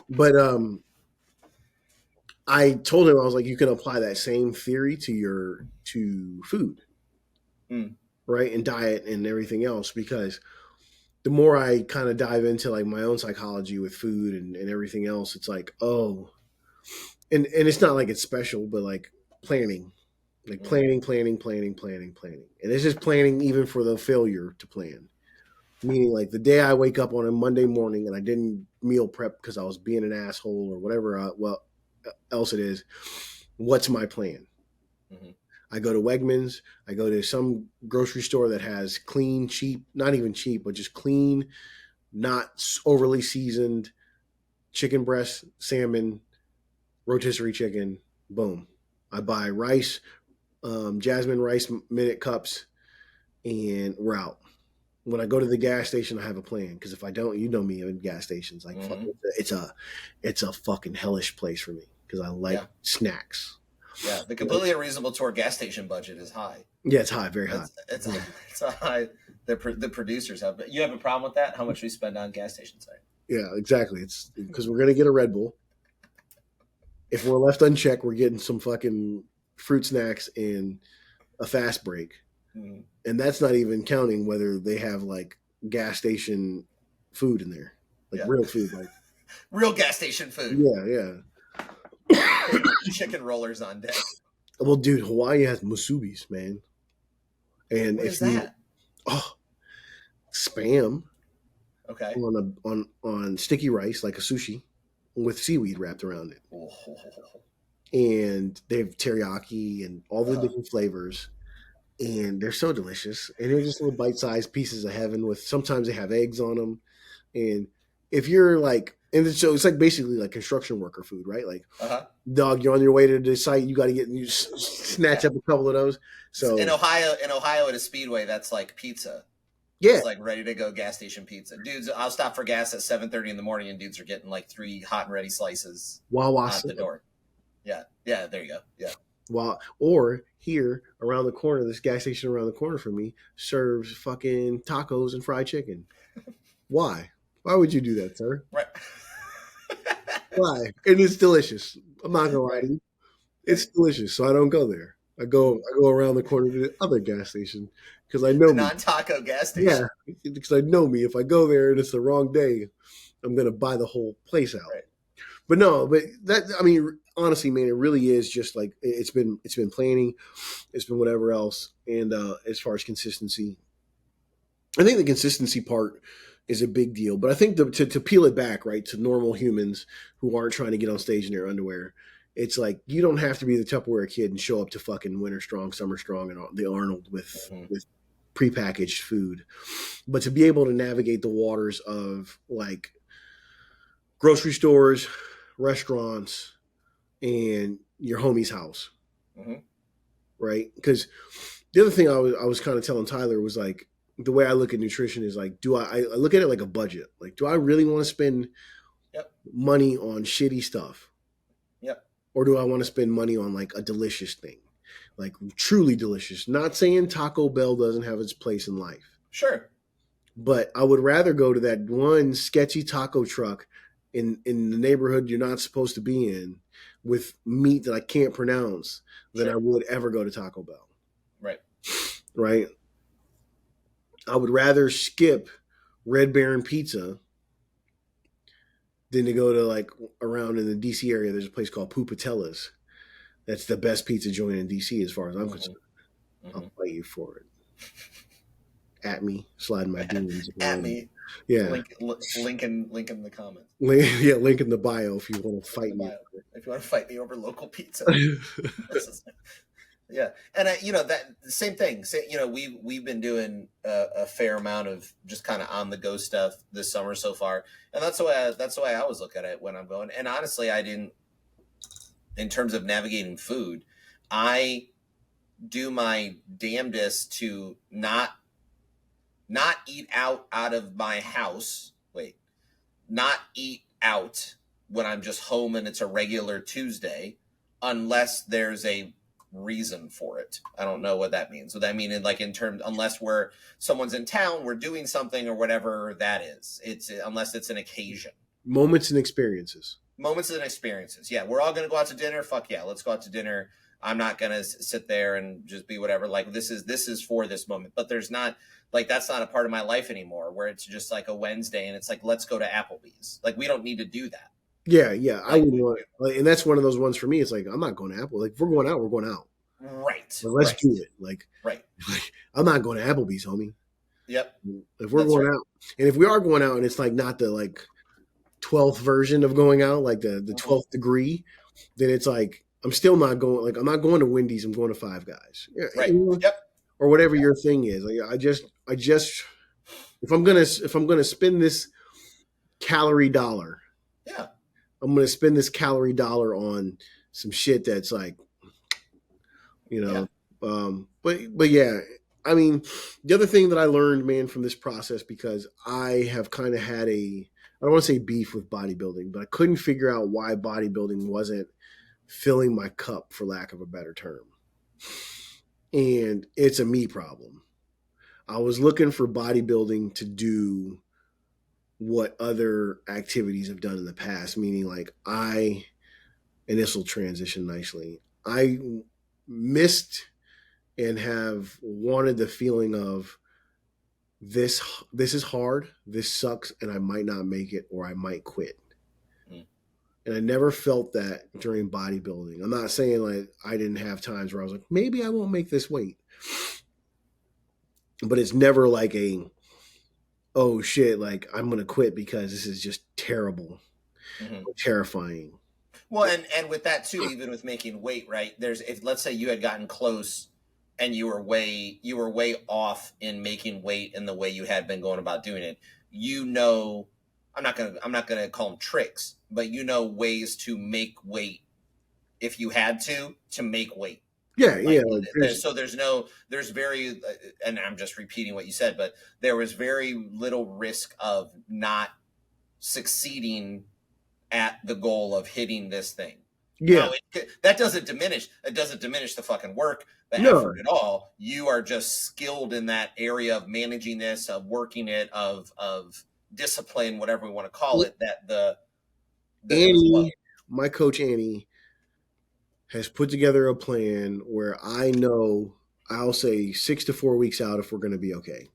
But I told him, I was like, you can apply that same theory to food, right, and diet and everything else, because the more I kind of dive into like my own psychology with food and everything else, it's like, oh, and it's not like it's special, but like planning. Like planning. And it's just planning even for the failure to plan. Meaning like the day I wake up on a Monday morning and I didn't meal prep because I was being an asshole or whatever else it is, what's my plan? I go to Wegmans. I go to some grocery store that has clean, cheap, not even cheap, but just clean, not overly seasoned chicken breast, salmon, rotisserie chicken. Boom. I buy rice, jasmine rice minute cups, and we're out. When I go to the gas station, I have a plan, because if I don't, you know me, in gas stations, like it's a fucking hellish place for me because I like snacks. Yeah, the completely unreasonable tour gas station budget is high. Yeah, it's high, very high. It's a high. The producers have. But you have a problem with that? How much we spend on gas stations? Yeah, exactly. It's because we're gonna get a Red Bull. If we're left unchecked, we're getting some fucking fruit snacks, and a fast break. Mm. And that's not even counting whether they have like gas station food in there, like Yeah. real food. Like, Real gas station food. yeah, yeah. Chicken rollers on deck. Well, dude, Hawaii has musubis, man. And What is if you, that? oh, spam Okay. on sticky rice, like a sushi, with seaweed wrapped around it. Oh. And they have teriyaki and all the Uh-huh. different flavors. And they're so delicious. And they're just little bite-sized pieces of heaven with, sometimes they have eggs on them. And if you're like, and so it's like basically like construction worker food, right? Like, Uh-huh. dog, you're on your way to the site, you got to get, you snatch Yeah. up a couple of those. So In Ohio at a speedway, that's like pizza. yeah, It's like ready to go gas station pizza. Dudes, I'll stop for gas at 7:30 in the morning, and dudes are getting like 3 hot and ready slices Wawa out the door. Yeah. Yeah, there you go. Yeah. or here around the corner, this gas station around the corner from me serves fucking tacos and fried chicken. Why? Why would you do that, sir? Right. Why? And it's delicious. I'm not gonna lie to Right. you. It's delicious, so I don't go there. I go around the corner to the other gas station because I know The me. non-taco gas Yeah, station. because I know me. If I go there and it's the wrong day, I'm gonna buy the whole place out. Right. But no, but that, I mean, honestly, man, it really is just like it's been planning, it's been whatever else, and as far as consistency, I think the consistency part is a big deal. But I think to peel it back, right, to normal humans who aren't trying to get on stage in their underwear, it's like you don't have to be the Tupperware kid and show up to fucking Winter Strong, Summer Strong, and the Arnold Mhm. with prepackaged food, but to be able to navigate the waters of like grocery stores, restaurants, and your homie's house, Mhm. right? Because the other thing I was kind of telling Tyler was like the way I look at nutrition is like, I look at it like a budget? Like, do I really want to spend Yep. money on shitty stuff, Yep. or do I want to spend money on like a delicious thing, like truly delicious? Not saying Taco Bell doesn't have its place in life, Sure. but I would rather go to that one sketchy taco truck in the neighborhood you're not supposed to be in with meat that I can't pronounce than I Sure. would ever go to Taco Bell. Right. Right? I would rather skip Red Baron Pizza than to go to like around in the DC area. There's a place called Pupatella's. That's the best pizza joint in DC as far as I'm concerned. Mhm. I'll fight you for it. At me, sliding my DMs. At me. Yeah. Link in the comments. Yeah, link in the bio if you want to Link fight in the me. bio. If you want to fight me over local pizza. Yeah, and that same thing. We've been doing a fair amount of just kind of on the go stuff this summer so far, and that's the way I always look at it when I'm going. And honestly, I didn't, in terms of navigating food, I do my damnedest to not eat out of my house. Wait, not eat out when I'm just home and it's a regular Tuesday, unless there's a reason for it. I don't know what that means. So that mean in terms, unless someone's in town, we're doing something or whatever that is. Unless it's an occasion. Moments and experiences. Moments and experiences. Yeah, we're all gonna go out to dinner. Fuck yeah, let's go out to dinner. I'm not gonna sit there and just be whatever. Like this is for this moment. But there's not, like, that's not a part of my life anymore. Where it's just like a Wednesday and it's like, let's go to Applebee's. Like, we don't need to do that. Yeah. I Like, would want, and that's one of those ones for me. It's like I'm not going to Apple. Like if we're going out, we're going out. right. Well, let's Right. do it. Like Right. I'm not going to Applebee's, homie. Yep. If we're That's going right. out, and if we are going out, and it's like not the like 12th version of going out, like the 12th degree, then it's like I'm still not going. Like I'm not going to Wendy's. I'm going to Five Guys. Yeah, Right. Yep. or whatever your thing is. Like I just if I'm gonna spend this calorie dollar, Yeah. I'm gonna spend this calorie dollar on some shit that's like, you know. But yeah, I mean, the other thing that I learned, man, from this process, because I have kind of had I don't want to say beef with bodybuilding, but I couldn't figure out why bodybuilding wasn't filling my cup, for lack of a better term. And it's a me problem. I was looking for bodybuilding to do what other activities have done in the past, meaning like and this will transition nicely. I missed and have wanted the feeling of this this is hard, this sucks, and I might not make it or I might quit. Mm. And I never felt that during bodybuilding. I'm not saying like I didn't have times where I was like, maybe I won't make this weight. But it's never like a, oh shit, like I'm gonna quit because this is just terrible, Mm-hmm. terrifying. Well, and with that too, even with making weight, right? There's if let's say you had gotten close and you were way off in making weight in the way you had been going about doing it. You know, I'm not gonna call them tricks, but you know ways to make weight if you had to make weight. Yeah, Like yeah. there's very and I'm just repeating what you said, but there was very little risk of not succeeding at the goal of hitting this thing. Yeah. Now that doesn't diminish the fucking work, the No. effort at all. You are just skilled in that area of managing this, of working it, of discipline, whatever we want to call it. That the it was Annie, my coach Annie, has put together a plan where I know I'll say 6 to 4 weeks out if we're going to be okay.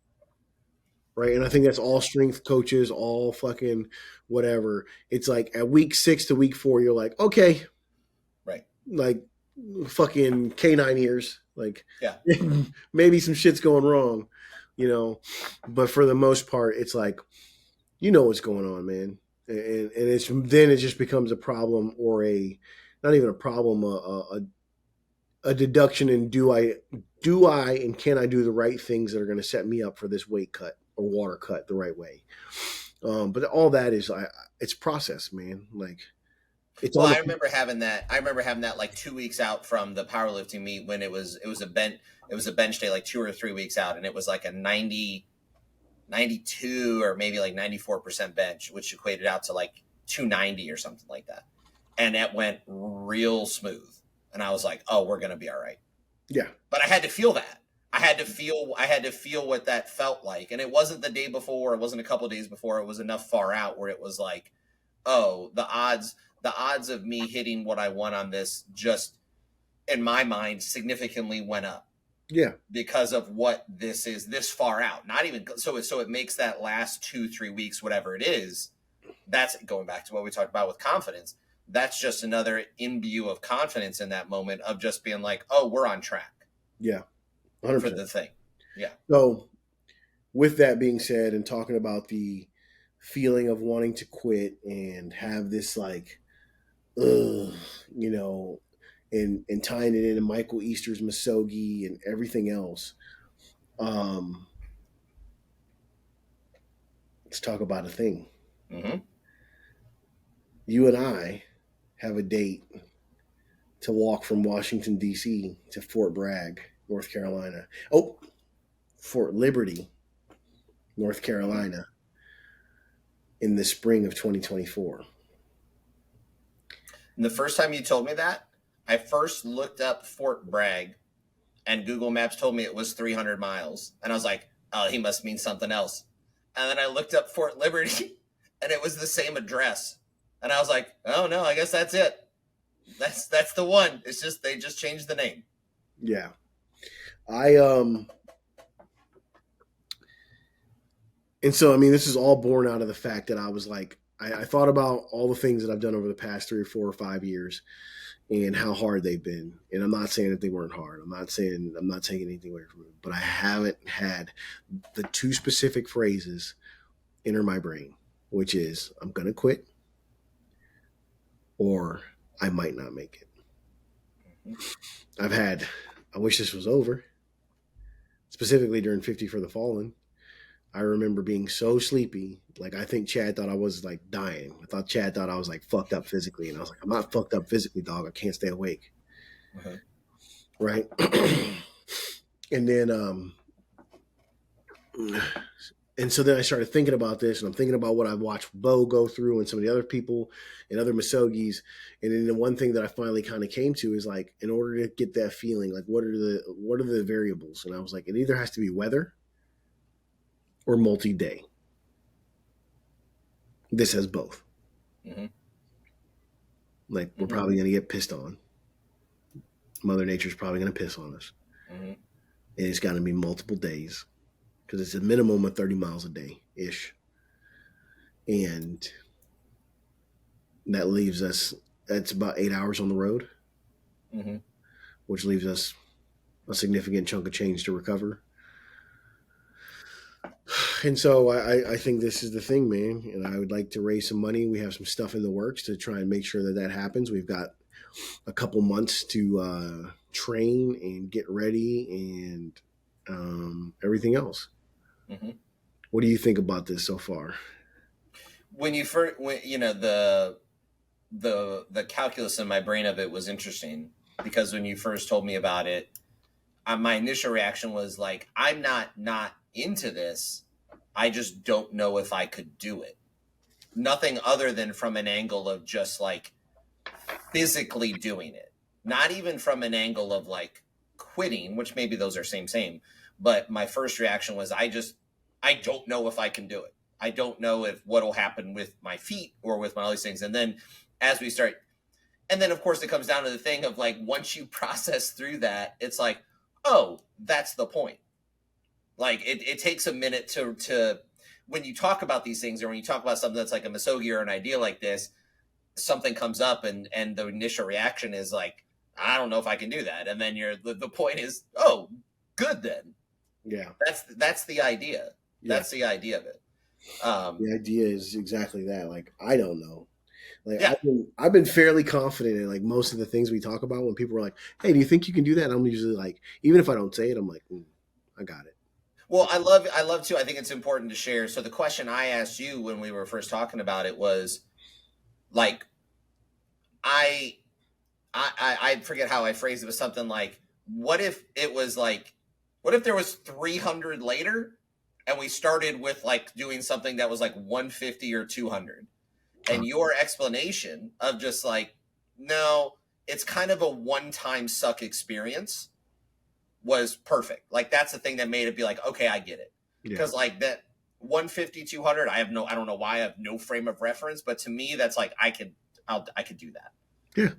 Right. And I think that's all strength coaches, all fucking whatever. It's like at week 6 to week 4, you're like, okay, right. like fucking canine ears. Like Yeah. maybe some shit's going wrong, you know. But for the most part, it's like, you know what's going on, man. And it's then it just becomes a problem or a not even a problem, a deduction in do I and can I do the right things that are going to set me up for this weight cut or water cut the right way. But all that is it's process, man. Like it's Well, on I the remember having that. I remember having that like 2 weeks out from the powerlifting meet when it was a bench day like 2 or 3 weeks out, and it was like a 92 or maybe like 94% bench, which equated out to like 290 or something like that. And that went real smooth. And I was like, oh, we're going to be all right. yeah. But I had to feel that. I had to feel what that felt like. And it wasn't the day before, it wasn't a couple of days before, it was enough far out where it was like, oh, the odds of me hitting what I want on this just in my mind significantly went up Yeah. because of what this is this far out. Not even so it makes that last 2-3 weeks, whatever it is, that's going back to what we talked about with confidence. That's just another imbue of confidence in that moment of just being like, oh, we're on track Yeah. for 100%. the thing. Yeah. So with that being said and talking about the feeling of wanting to quit and have this like ugh, you know, and tying it into Michael Easter's Masogi and everything else. Um, let's talk about a thing. Mm-hmm. You and I have a date to walk from Washington D.C. to Fort Bragg, North Carolina. Oh, Fort Liberty, North Carolina, in the spring of 2024. And the first time you told me that, I first looked up Fort Bragg and Google Maps told me it was 300 miles. And I was like, oh, he must mean something else. And then I looked up Fort Liberty and it was the same address. And I was like, oh no, I guess that's it. That's the one. It's just they just changed the name. Yeah. And so I mean this is all born out of the fact that I was like I thought about all the things that I've done over the past 3 or 4 or 5 years and how hard they've been. And I'm not saying that they weren't hard. I'm not taking anything away from it, but I haven't had the two specific phrases enter my brain, which is I'm gonna quit or I might not make it. I've had I wish this was over, specifically during 50 for the Fallen. I remember being so sleepy. Like, I think Chad thought I was like dying. I thought Chad thought I was like fucked up physically. And I was like, I'm not fucked up physically, dog. I can't stay awake. Uh-huh. Right. And then, and so then I started thinking about this and I'm thinking about what I've watched Bo go through and some of the other people and other Masogis. And then the one thing that I finally kind of came to is like, in order to get that feeling, like what are the variables? And I was like, it either has to be weather or multi-day. This has both. Mm-hmm. Like we're probably going to get pissed on. Mother Nature's probably going to piss on us. Mm-hmm. And it's got to be multiple days because it's a minimum of 30 miles a day ish. And that leaves us, that's about 8 hours on the road, Mm-hmm. which leaves us a significant chunk of change to recover. And so I think this is the thing, man. And I would like to raise some money. We have some stuff in the works to try and make sure that that happens. We've got a couple months to train and get ready and everything else. Mm-hmm. What do you think about this so far? When you first, the calculus in my brain of it was interesting because when you first told me about it, my initial reaction was like, I'm not into this. I just don't know if I could do it. Nothing other than from an angle of just like physically doing it, not even from an angle of like quitting, which maybe those are same. But my first reaction was, I don't know if I can do it. I don't know if what'll happen with my feet or with my all these things. And then as we start, and then of course it comes down to the thing of like, once you process through that, it's like, oh, that's the point. Like it takes a minute to when you talk about these things, or when you talk about something that's like a misogi or an idea like this, something comes up and the initial reaction is like, I don't know if I can do that. And then the point is, oh, good then. Yeah. That's the idea. Yeah. That's the idea of it. The idea is exactly that. Like, I don't know. Like, Yeah. I've been fairly confident in like most of the things we talk about. When people are like, "Hey, do you think you can do that?" I'm usually like, even if I don't say it, I'm like, "I got it." Well, I love too. I think it's important to share. So the question I asked you when we were first talking about it was like, I I forget how I phrased it, but something like, what if it was like, what if there was 300 later and we started with like doing something that was like 150 or 200? And your explanation of just like, no, it's kind of a one-time suck experience was perfect. Like that's the thing that made it be like, okay, I get it. Because like that 150, 200, I don't know why I have no frame of reference, but to me, that's like, I could do that. Yeah.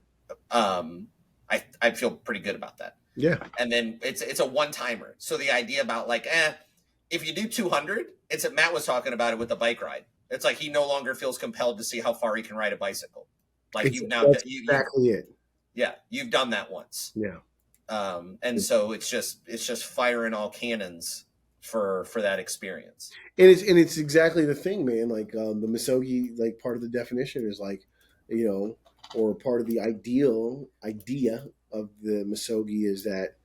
I feel pretty good about that. Yeah. And then it's a one timer. So the idea about like, if you do 200, it's Matt was talking about it with the bike ride. It's like he no longer feels compelled to see how far he can ride a bicycle. Like you've now exactly it. Yeah, you've done that once. Yeah. And so it's just firing all cannons for that experience. And it's exactly the thing, man. Like the misogi, like part of the definition is like, or part of the idea of the misogi is that,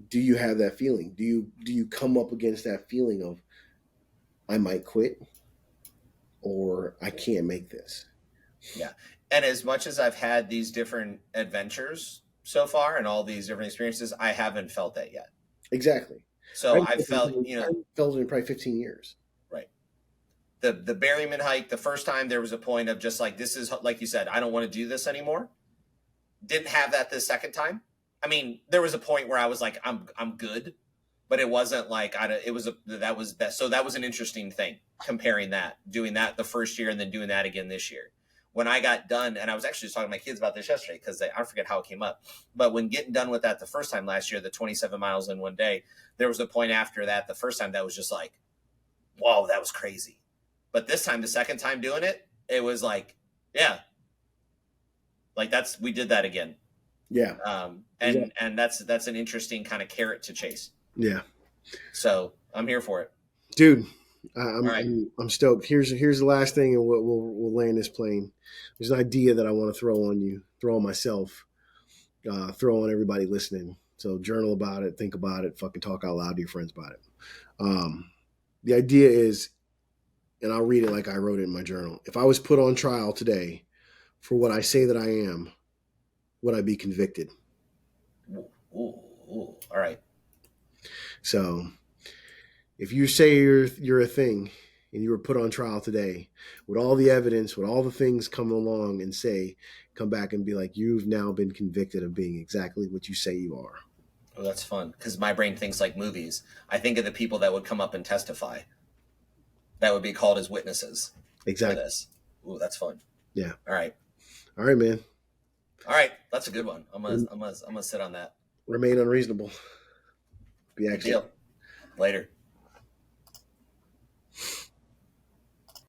do you have that feeling? Do you come up against that feeling of, I might quit, or I can't make this? Yeah. And as much as I've had these different adventures so far and all these different experiences, I haven't felt that yet. Exactly. So I felt, I felt it in probably 15 years. Right. The Berryman hike, the first time, there was a point of just like, this is, like you said, I don't want to do this anymore. Didn't have that the second time. I mean, there was a point where I was like, I'm good, but it wasn't like that was an interesting thing, comparing that, doing that the first year and then doing that again this year. When I got done, and I was actually just talking to my kids about this yesterday because I forget how it came up, but when getting done with that the first time last year, the 27 miles in one day, there was a point after that, the first time, that was just like, whoa, that was crazy. But this time, the second time doing it, it was like, yeah, like we did that again. Yeah. And that's an interesting kind of carrot to chase. Yeah. So I'm here for it, dude. right. I'm stoked. Here's the last thing, and we'll land this plane. There's an idea that I want to throw on myself, throw on everybody listening. So journal about it, think about it, fucking talk out loud to your friends about it. The idea is, and I'll read it like I wrote it in my journal. If I was put on trial today for what I say that I am, would I be convicted? Ooh. All right. So if you say you're a thing and you were put on trial today, with all the evidence, with all the things come along and come back and be like, you've now been convicted of being exactly what you say you are. Oh, that's fun, because my brain thinks like movies. I think of the people that would come up and testify, that would be called as witnesses. Exactly. For this. Ooh, that's fun. Yeah. All right, man. All right. That's a good one. I'm gonna sit on that. Remain unreasonable. Be Good excellent. deal. Later.